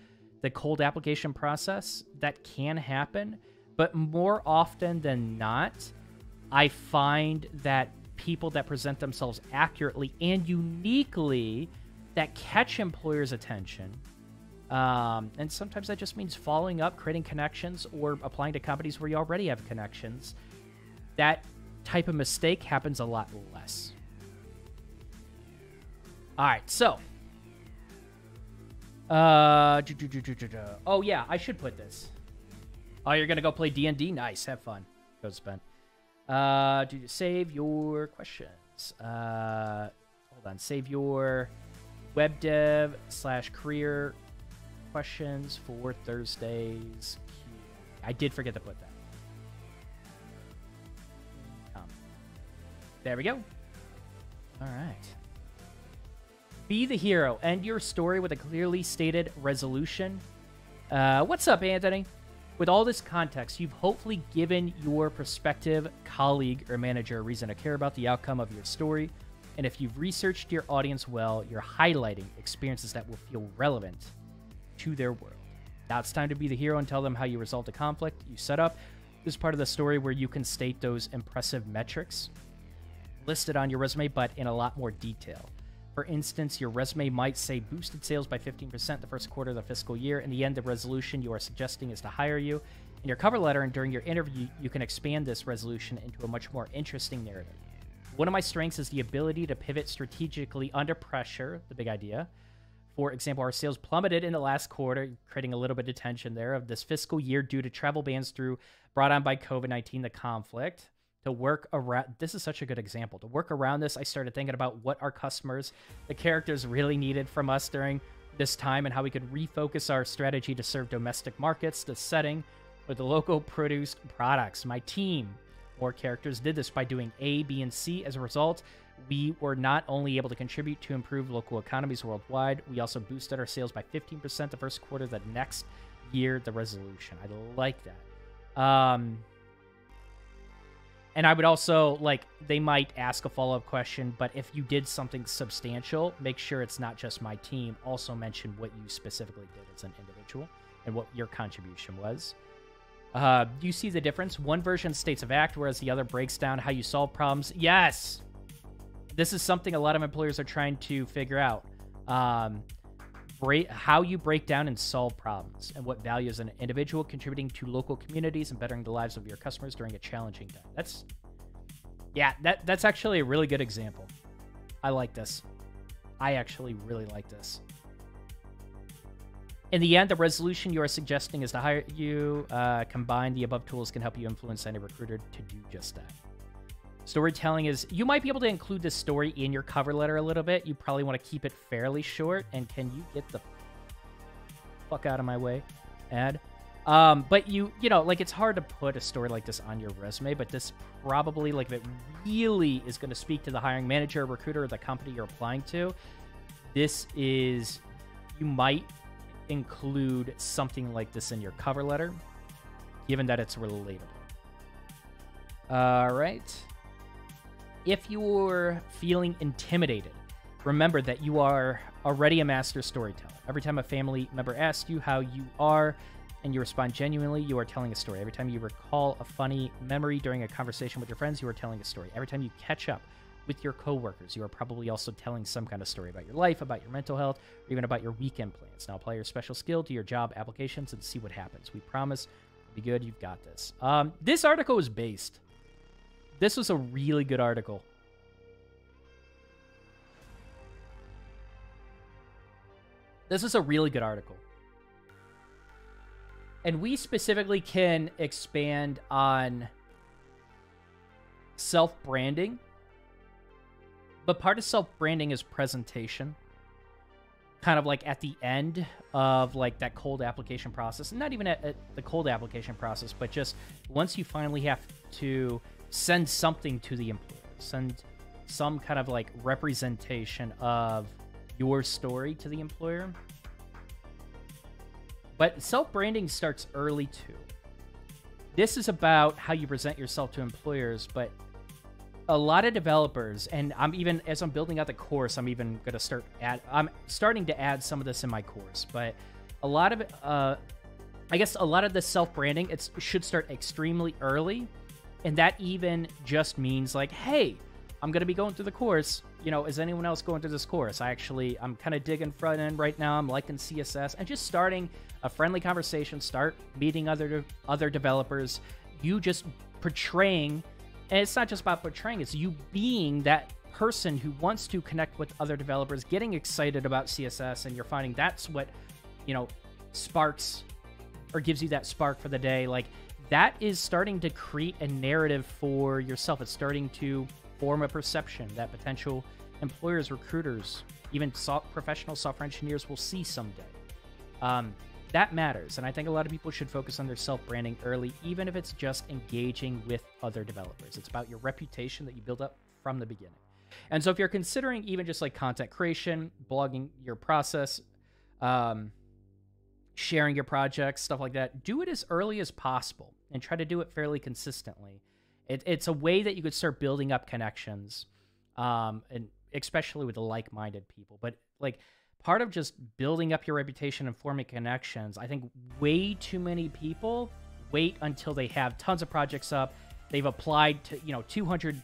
the cold application process. That can happen, but more often than not, I find that people that present themselves accurately and uniquely that catch employers' attention, and sometimes that just means following up, creating connections, or applying to companies where you already have connections. That type of mistake happens a lot less. All right, so. Oh, yeah, I should put this. Oh, you're going to go play D&D? Nice, have fun. Go spend. Save your questions. Hold on, save your web dev / career questions for Thursday's Q&A. I did forget to put that. There we go. All right. Be the hero. End your story with a clearly stated resolution. What's up, Anthony? With all this context, you've hopefully given your prospective colleague or manager a reason to care about the outcome of your story. And if you've researched your audience well, you're highlighting experiences that will feel relevant to their world. Now it's time to be the hero and tell them how you resolved a conflict you set up. This is part of the story where you can state those impressive metrics listed on your resume, but in a lot more detail. For instance, your resume might say boosted sales by 15% the first quarter of the fiscal year. In the end, the resolution you are suggesting is to hire you. In your cover letter and during your interview, you can expand this resolution into a much more interesting narrative. One of my strengths is the ability to pivot strategically under pressure, the big idea. For example, our sales plummeted in the last quarter, creating a little bit of tension there of this fiscal year due to travel bans brought on by COVID-19, the conflict. To work around, this is such a good example. To work around this, I started thinking about what our customers, the characters, really needed from us during this time and how we could refocus our strategy to serve domestic markets, the setting with the local produced products. My team, more characters, did this by doing A, B, and C. As a result, we were not only able to contribute to improve local economies worldwide, we also boosted our sales by 15% the first quarter of the next year, the resolution. I like that. And I would also, like, they might ask a follow-up question, but if you did something substantial, make sure it's not just my team. Also mention what you specifically did as an individual and what your contribution was. Do you see the difference? One version states a fact, whereas the other breaks down how you solve problems. Yes! This is something a lot of employers are trying to figure out. How you break down and solve problems, and what value as an individual contributing to local communities and bettering the lives of your customers during a challenging time. That's actually a really good example. I like this. I actually really like this. In the end, the resolution you are suggesting is to hire you. Combine the above tools can help you influence any recruiter to do just that. Storytelling is, you might be able to include this story in your cover letter a little bit. You probably want to keep it fairly short. And can you get the fuck out of my way, ad? But you know, like, it's hard to put a story like this on your resume, but this probably, like, if it really is going to speak to the hiring manager, recruiter, or the company you're applying to, this is, you might include something like this in your cover letter, given that it's relatable. All right. If you're feeling intimidated, remember that you are already a master storyteller. Every time a family member asks you how you are and you respond genuinely, you are telling a story. Every time you recall a funny memory during a conversation with your friends, you are telling a story. Every time you catch up with your coworkers, you are probably also telling some kind of story about your life, about your mental health, or even about your weekend plans. Now apply your special skill to your job applications and see what happens. We promise it'll be good. You've got this. This article was based. This was a really good article. This is a really good article. And we specifically can expand on self-branding But part of self-branding is presentation. Kind of like at the end of like that cold application process. Not even at the cold application process, but just once you finally have to send something to the employer. Send some kind of like representation of your story to the employer. But self-branding starts early too. This is about how you present yourself to employers, but a lot of developers, and I'm even, as I'm building out the course, I'm even going to I'm starting to add some of this in my course, but a lot of it, I guess a lot of the self-branding, it should start extremely early. And that even just means like, hey, I'm going to be going through the course. You know, is anyone else going through this course? I'm kind of digging front end right now. I'm liking CSS and just starting a friendly conversation, start meeting other developers, you just portraying. And it's not just about portraying, it's you being that person who wants to connect with other developers, getting excited about CSS, and you're finding that's what, you know, sparks or gives you that spark for the day. Like, that is starting to create a narrative for yourself. It's starting to form a perception that potential employers, recruiters, even professional software engineers will see someday. That matters, and I think a lot of people should focus on their self-branding early, even if it's just engaging with other developers. It's about your reputation that you build up from the beginning. And so if you're considering even just like content creation, blogging your process, sharing your projects, stuff like that, do it as early as possible and try to do it fairly consistently. It's a way that you could start building up connections, and especially with the like-minded people. But like, part of just building up your reputation and forming connections, I think way too many people wait until they have tons of projects up. They've applied to, 200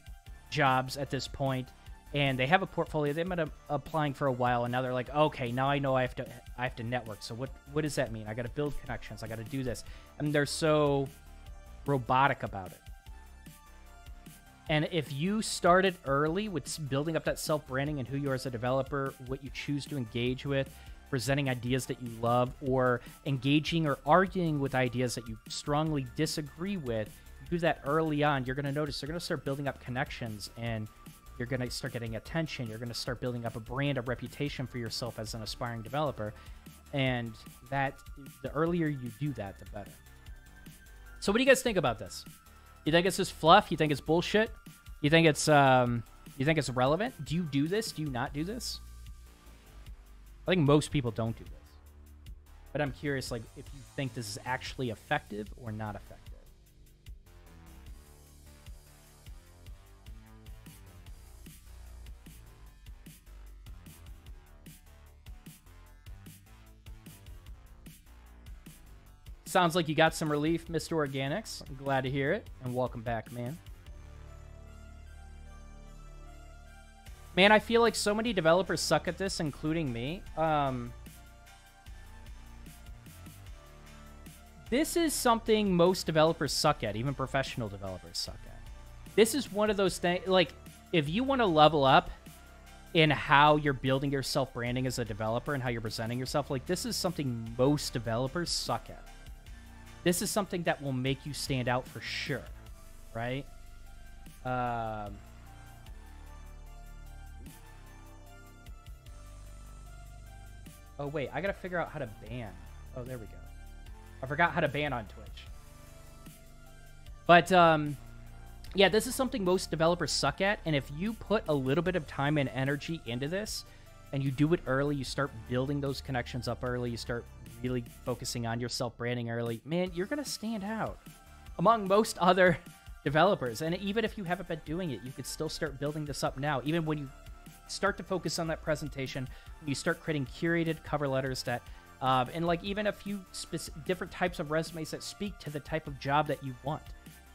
jobs at this point, and they have a portfolio. They've been applying for a while, and now they're like, okay, now I know I have to network. So what does that mean? I got to build connections. I got to do this. And they're so robotic about it. And if you started early with building up that self-branding and who you are as a developer, what you choose to engage with, presenting ideas that you love, or engaging or arguing with ideas that you strongly disagree with, you do that early on, you're going to notice you're going to start building up connections, and you're going to start getting attention. You're going to start building up a brand, a reputation for yourself as an aspiring developer. And that the earlier you do that, the better. So what do you guys think about this? You think it's just fluff? You think it's bullshit? You think it's relevant? Do you do this? Do you not do this? I think most people don't do this. But I'm curious, like, if you think this is actually effective or not effective. Sounds like you got some relief, Mr. Organics. I'm glad to hear it. And welcome back, man. Man, I feel like so many developers suck at this, including me. This is something most developers suck at. Even professional developers suck at. This is one of those things, like, if you want to level up in how you're building your self-branding as a developer and how you're presenting yourself, like, this is something most developers suck at. This is something that will make you stand out for sure, right? Oh, wait, I gotta figure out how to ban. Oh, there we go. I forgot how to ban on Twitch. But, yeah, this is something most developers suck at, and if you put a little bit of time and energy into this, and you do it early, you start building those connections up early, you start really focusing on your self-branding early, man, you're going to stand out among most other developers. And even if you haven't been doing it, you could still start building this up now. Even when you start to focus on that presentation, when you start creating curated cover letters that, and like even a few different types of resumes that speak to the type of job that you want.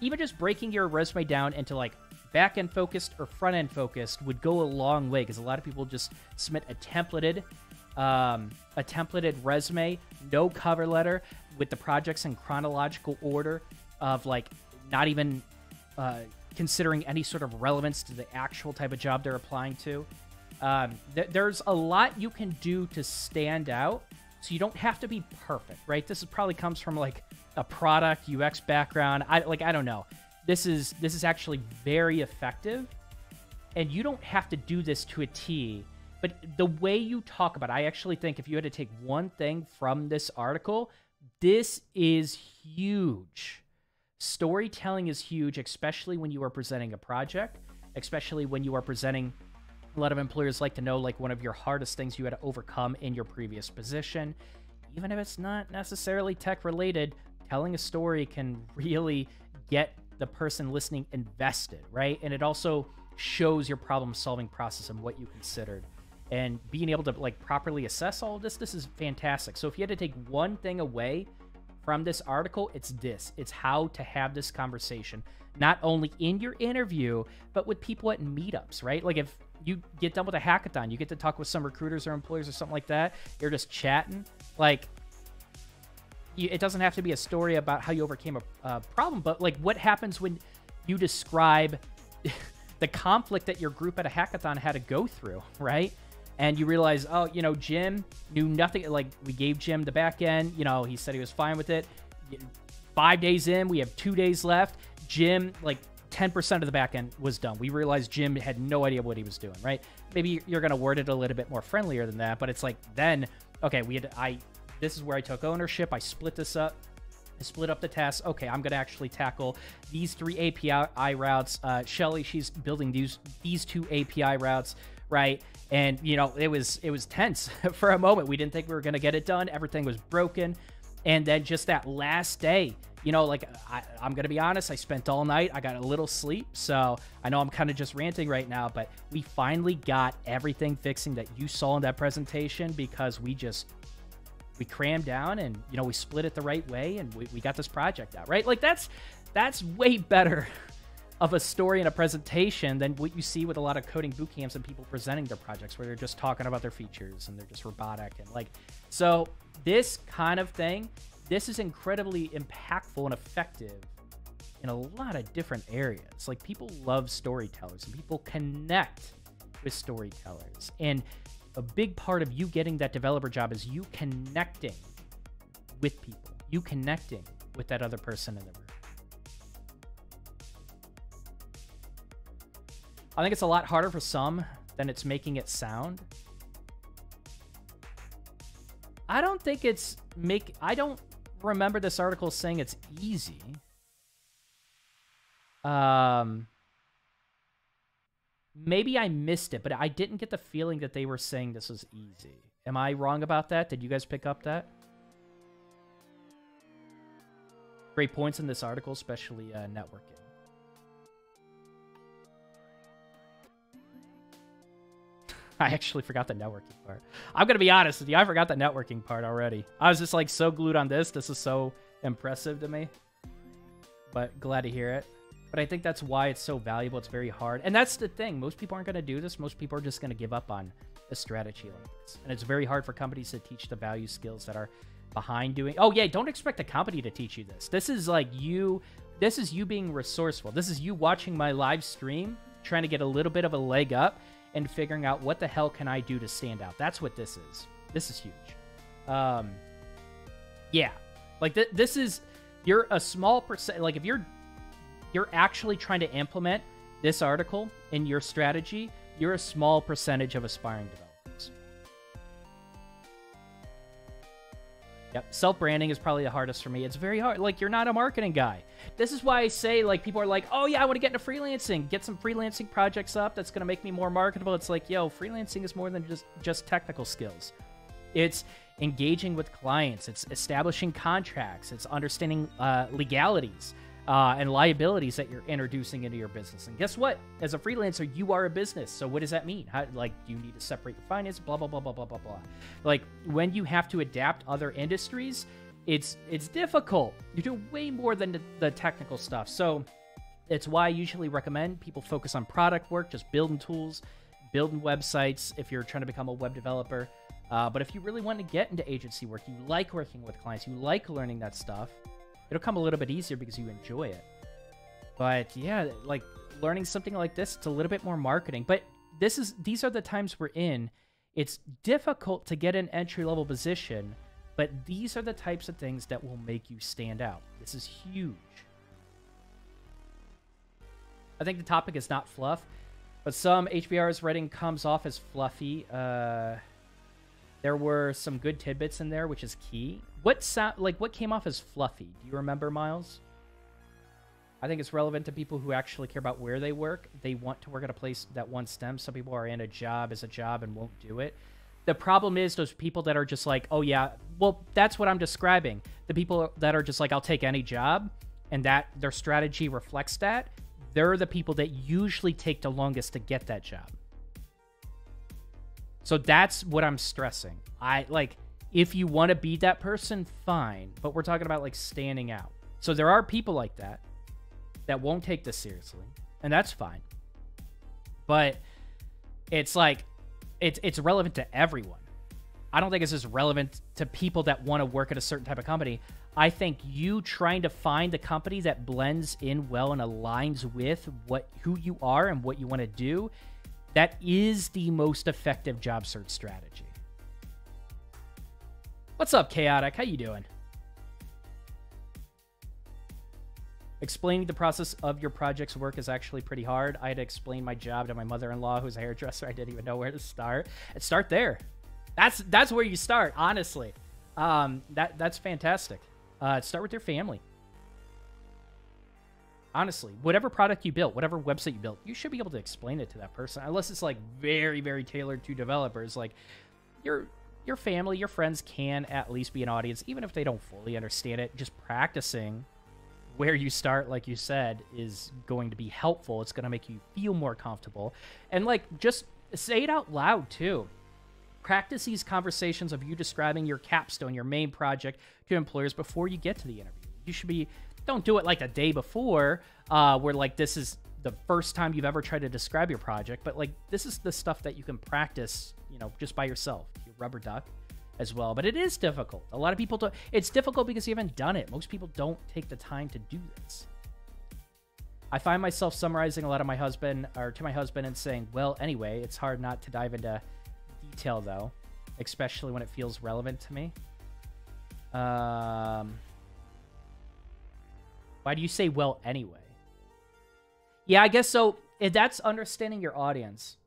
Even just breaking your resume down into like back-end focused or front-end focused would go a long way, because a lot of people just submit a templated resume, no cover letter, with the projects in chronological order of like not even considering any sort of relevance to the actual type of job they're applying to. There's a lot you can do to stand out, so you don't have to be perfect, right? This probably comes from like a product UX background. I don't know. This is actually very effective and you don't have to do this to a T, but the way you talk about it, I actually think if you had to take one thing from this article, this is huge. Storytelling is huge, especially when you are presenting a project, especially when you are presenting. A lot of employers like to know, like, one of your hardest things you had to overcome in your previous position. Even if it's not necessarily tech related, telling a story can really get the person listening invested, right? And it also shows your problem solving process and what you considered. And being able to, like, properly assess all of this, this is fantastic. So if you had to take one thing away from this article, it's this. It's how to have this conversation, not only in your interview, but with people at meetups, right? Like, if you get done with a hackathon, you get to talk with some recruiters or employers or something like that, you're just chatting. Like, it doesn't have to be a story about how you overcame a problem, but, like, what happens when you describe the conflict that your group at a hackathon had to go through, right? And you realize, oh, you know, Jim knew nothing. Like, we gave Jim the back end. You know, he said he was fine with it. 5 days in, we have 2 days left. Jim, like, 10% of the back end was done. We realized Jim had no idea what he was doing, right? Maybe you're going to word it a little bit more friendlier than that, but it's like, then, okay, this is where I took ownership. I split this up. I split up the tasks. Okay, I'm going to actually tackle these 3 API routes. Shelly, she's building these 2 API routes, right? And, you know, it was tense for a moment. We didn't think we were going to get it done. Everything was broken. And then just that last day, you know, like, I'm going to be honest, I spent all night. I got a little sleep. So I know I'm kind of just ranting right now, but we finally got everything fixing that you saw in that presentation because we crammed down and, you know, we split it the right way and we got this project out, right? Like, that's way better of a story and a presentation than what you see with a lot of coding boot camps and people presenting their projects where they're just talking about their features and they're just robotic. And, like, so this kind of thing, this is incredibly impactful and effective in a lot of different areas. Like, people love storytellers and people connect with storytellers. And a big part of you getting that developer job is you connecting with people, you connecting with that other person in the room. I think it's a lot harder for some than it's making it sound. I don't think I don't remember this article saying it's easy. Maybe I missed it, but I didn't get the feeling that they were saying this was easy. Am I wrong about that? Did you guys pick up that? Great points in this article, especially networking. I actually forgot the networking part. I'm going to be honest with you. I forgot the networking part already. I was just, like, so glued on this. This is so impressive to me. But glad to hear it. But I think that's why it's so valuable. It's very hard. And that's the thing. Most people aren't going to do this. Most people are just going to give up on a strategy like this. And it's very hard for companies to teach the value skills that are behind doing. Oh, yeah. Don't expect a company to teach you this. This is like you. This is you being resourceful. This is you watching my live stream, trying to get a little bit of a leg up and figuring out what the hell can I do to stand out. That's what this is. This is huge. Yeah. Like, this is, you're a small percent. Like, if you're actually trying to implement this article in your strategy, you're a small percentage of aspiring developers. Yep. Self-branding is probably the hardest for me. It's very hard. Like, you're not a marketing guy. This is why I say, like, people are like, oh, yeah, I want to get into freelancing. Get some freelancing projects up. That's going to make me more marketable. It's like, yo, freelancing is more than just technical skills. It's engaging with clients. It's establishing contracts. It's understanding legalities and liabilities that you're introducing into your business. And guess what? As a freelancer, you are a business. So what does that mean? How, like, do you need to separate your finance? Blah, blah, blah, blah, blah, blah, blah. Like, when you have to adapt other industries, it's difficult. You do way more than the technical stuff. So it's why I usually recommend people focus on product work, just building tools, building websites if you're trying to become a web developer. But if you really want to get into agency work, you like working with clients, you like learning that stuff, it'll come a little bit easier because you enjoy it. But yeah, like, learning something like this, it's a little bit more marketing. But these are the times we're in. It's difficult to get an entry-level position, but these are the types of things that will make you stand out. This is huge. I think the topic is not fluff. But some HBR's writing comes off as fluffy. There were some good tidbits in there, which is key. What came off as fluffy? Do you remember, Miles? I think it's relevant to people who actually care about where they work. They want to work at a place that wants STEM. Some people are in a job as a job and won't do it. The problem is those people that are just like, oh yeah, well, that's what I'm describing. The people that are just like, I'll take any job, and that their strategy reflects that, they're the people that usually take the longest to get that job. So that's what I'm stressing. If you want to be that person, fine. But we're talking about like standing out. So there are people like that won't take this seriously, and that's fine. But it's like, it's relevant to everyone. I don't think it's just relevant to people that want to work at a certain type of company. I think you trying to find the company that blends in well and aligns with who you are and what you want to do, that is the most effective job search strategy. What's up, Chaotic? How you doing? Explaining the process of your project's work is actually pretty hard. I had to explain my job to my mother-in-law, who's a hairdresser. I didn't even know where to start. And start there. That's where you start, honestly. That's fantastic. Start with your family. Honestly, whatever product you built, whatever website you built, you should be able to explain it to that person, unless it's like very, very tailored to developers. Like your family, your friends can at least be an audience, even if they don't fully understand it. Just practicing where you start, like you said, is going to be helpful. It's going to make you feel more comfortable. And like, just say it out loud too. Practice these conversations of you describing your capstone, your main project, to employers before you get to the interview. You should be, don't do it like the day before, where like this is the first time you've ever tried to describe your project, but like this is the stuff that you can practice, just by yourself. You rubber duck as well. But it is difficult. A lot of people don't. It's difficult because you haven't done it. Most people don't take the time to do this. I find myself summarizing a lot of to my husband and saying, well, anyway. It's hard not to dive into detail though, especially when it feels relevant to me. Why do you say well anyway? Yeah, I guess so. That's understanding your audience.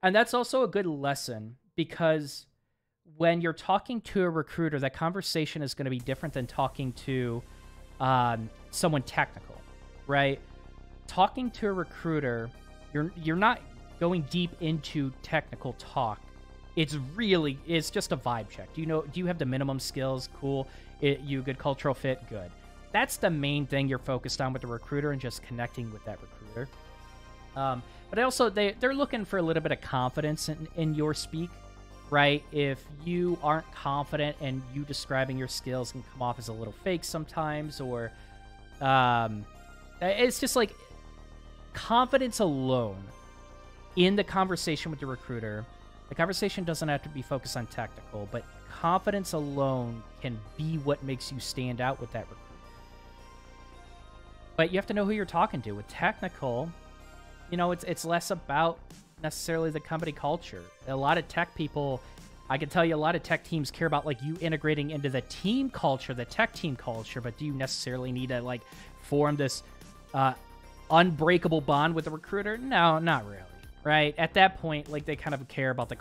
And that's also a good lesson, because when you're talking to a recruiter, that conversation is going to be different than talking to someone technical, right? Talking to a recruiter, you're not going deep into technical talk. It's just a vibe check. Do you have the minimum skills? Cool. You good cultural fit? Good. That's the main thing you're focused on with the recruiter, and just connecting with that recruiter. But also, they're looking for a little bit of confidence in your speak, right? If you aren't confident and you describing your skills can come off as a little fake sometimes, or it's just like confidence alone in the conversation with the recruiter. The conversation doesn't have to be focused on technical, but confidence alone can be what makes you stand out with that recruiter. But you have to know who you're talking to. With technical, it's less about necessarily the company culture. A lot of tech people, I can tell you, a lot of tech teams care about like you integrating into the team culture, the tech team culture, but do you necessarily need to like form this unbreakable bond with the recruiter? No, not really, right? At that point, like they kind of care about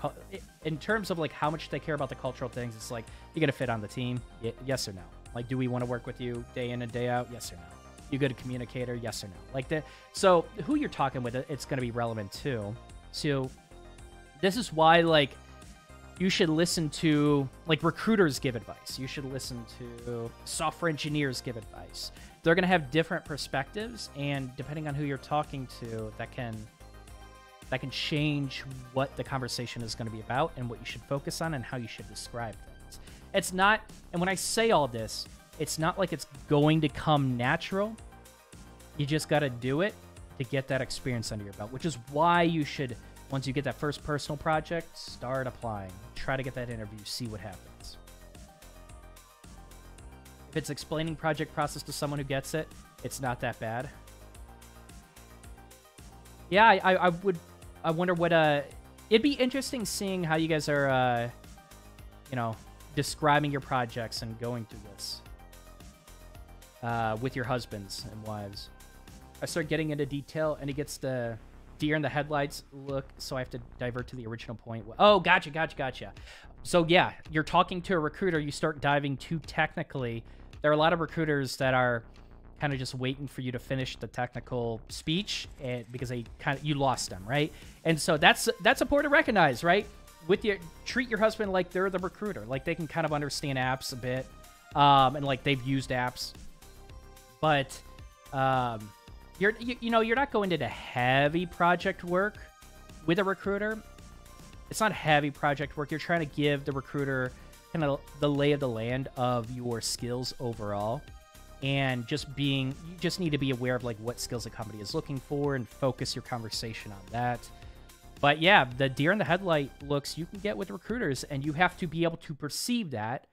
in terms of like how much they care about the cultural things. It's like, you gonna fit on the team? Yes or no? Like, do we want to work with you day in and day out? Yes or no? You good communicator? Yes or no? Like so who you're talking with, it's going to be relevant too. So this is why like you should listen to like recruiters give advice. You should listen to software engineers give advice. They're going to have different perspectives, and depending on who you're talking to, that can change what the conversation is going to be about and what you should focus on and how you should describe things. It's not, and when I say all this, it's not like it's going to come natural. You just got to do it to get that experience under your belt, which is why you should, once you get that first personal project, start applying. Try to get that interview, see what happens. If it's explaining project process to someone who gets it, it's not that bad. Yeah, I wonder what, it'd be interesting seeing how you guys are, describing your projects and going through this. With your husbands and wives. I start getting into detail, and he gets the deer in the headlights look, so I have to divert to the original point. Oh, gotcha. So yeah, you're talking to a recruiter, you start diving too technically. There are a lot of recruiters that are kind of just waiting for you to finish the technical speech, and because you lost them, right? And so that's important to recognize, right? Treat your husband like they're the recruiter, like they can kind of understand apps a bit, and like they've used apps, but you're not going into heavy project work with a recruiter. It's not heavy project work. You're trying to give the recruiter kind of the lay of the land of your skills overall. And you just need to be aware of like what skills a company is looking for and focus your conversation on that. But yeah, the deer in the headlight looks you can get with recruiters, and you have to be able to perceive that.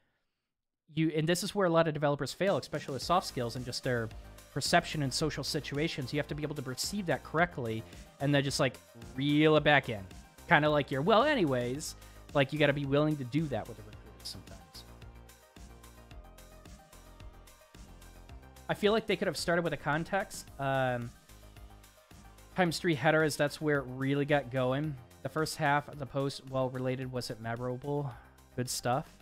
And this is where a lot of developers fail, especially with soft skills and just their perception in social situations. You have to be able to perceive that correctly and then just like reel it back in. Kind of like anyways, like you got to be willing to do that with a recruiter sometimes. I feel like they could have started with a context. Times 3 headers, that's where it really got going. The first half of the post, well related, was it memorable? Good stuff.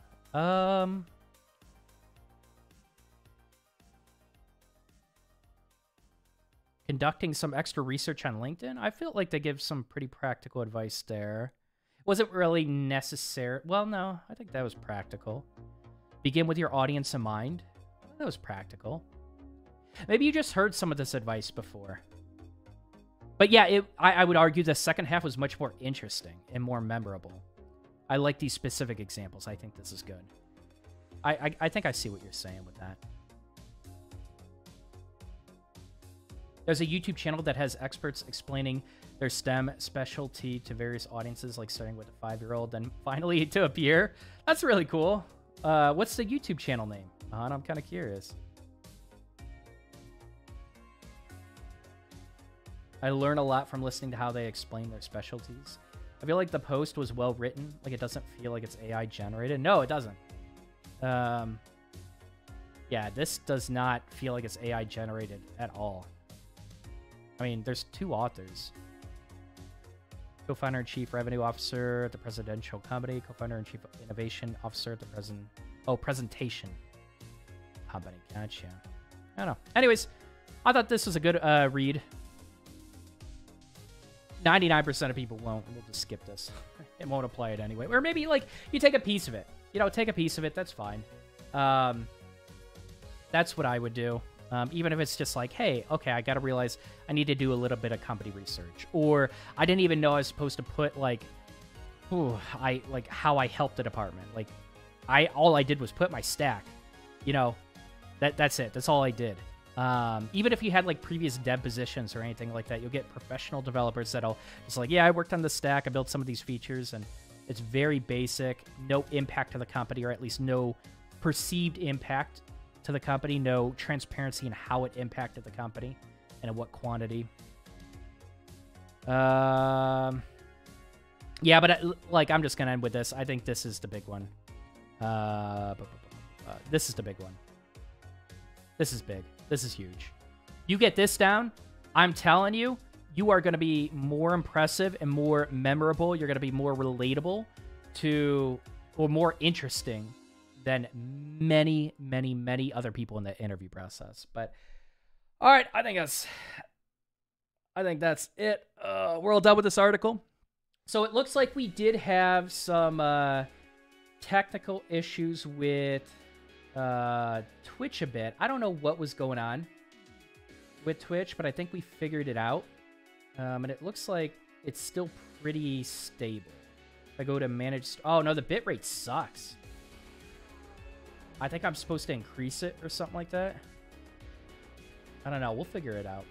Conducting some extra research on LinkedIn. I feel like they give some pretty practical advice there. Was it really necessary? Well, no, I think that was practical. Begin with your audience in mind. That was practical. Maybe you just heard some of this advice before. But yeah, I would argue the second half was much more interesting and more memorable. I like these specific examples. I think this is good. I think I see what you're saying with that. There's a YouTube channel that has experts explaining their STEM specialty to various audiences, like starting with a 5-year-old, then finally to a peer. That's really cool. What's the YouTube channel name? I'm kind of curious. I learn a lot from listening to how they explain their specialties. I feel like the post was well written. Like, it doesn't feel like it's AI generated. No, it doesn't. Yeah, this does not feel like it's AI generated at all. I mean, there's 2 authors. Co-founder and Chief Revenue Officer at the Presidential Company. Co-founder and Chief Innovation Officer at the Presentation Company. Gotcha. I don't know. Anyways, I thought this was a good read. 99% of people won't. We'll just skip this. It won't apply it anyway. Or maybe, like, you take a piece of it. You know, take a piece of it. That's fine. That's what I would do. Even if it's just like, hey, okay, I got to realize I need to do a little bit of company research. Or I didn't even know I was supposed to put, like, how I helped the department. Like, all I did was put my stack. You know, that's it. That's all I did. Even if you had like previous dev positions or anything like that, you'll get professional developers that'll just like, yeah, I worked on the stack, I built some of these features, and it's very basic, no impact to the company, or at least no perceived impact to the company, no transparency in how it impacted the company and in what quantity. Yeah, but like, I'm just gonna end with this. I think this is the big one. This is the big one. This is big. This is huge. You get this down, I'm telling you, you are going to be more impressive and more memorable. You're going to be more relatable to, or more interesting than many, many, many other people in the interview process. But all right, I think that's it. We're all done with this article. So it looks like we did have some technical issues with Twitch a bit. I don't know what was going on with Twitch, but I think we figured it out. And it looks like it's still pretty stable. If I go to manage... Oh, no, the bitrate sucks. I think I'm supposed to increase it or something like that. I don't know. We'll figure it out.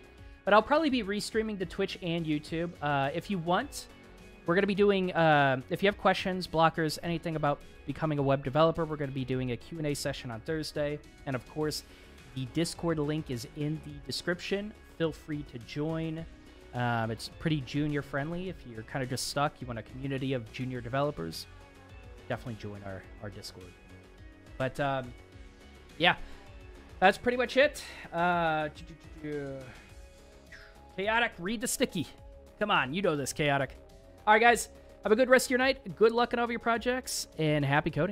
But I'll probably be restreaming to Twitch and YouTube. If you want, we're going to be doing... if you have questions, blockers, anything about becoming a web developer, we're going to be doing a Q&A session on Thursday. And of course, the Discord link is in the description. Feel free to join. It's pretty junior friendly. If you're kind of just stuck, you want a community of junior developers, definitely join our Discord. But yeah, that's pretty much it. Chaotic, read the sticky. Come on, you know this, Chaotic. All right, guys. Have a good rest of your night. Good luck on all of your projects, and happy coding.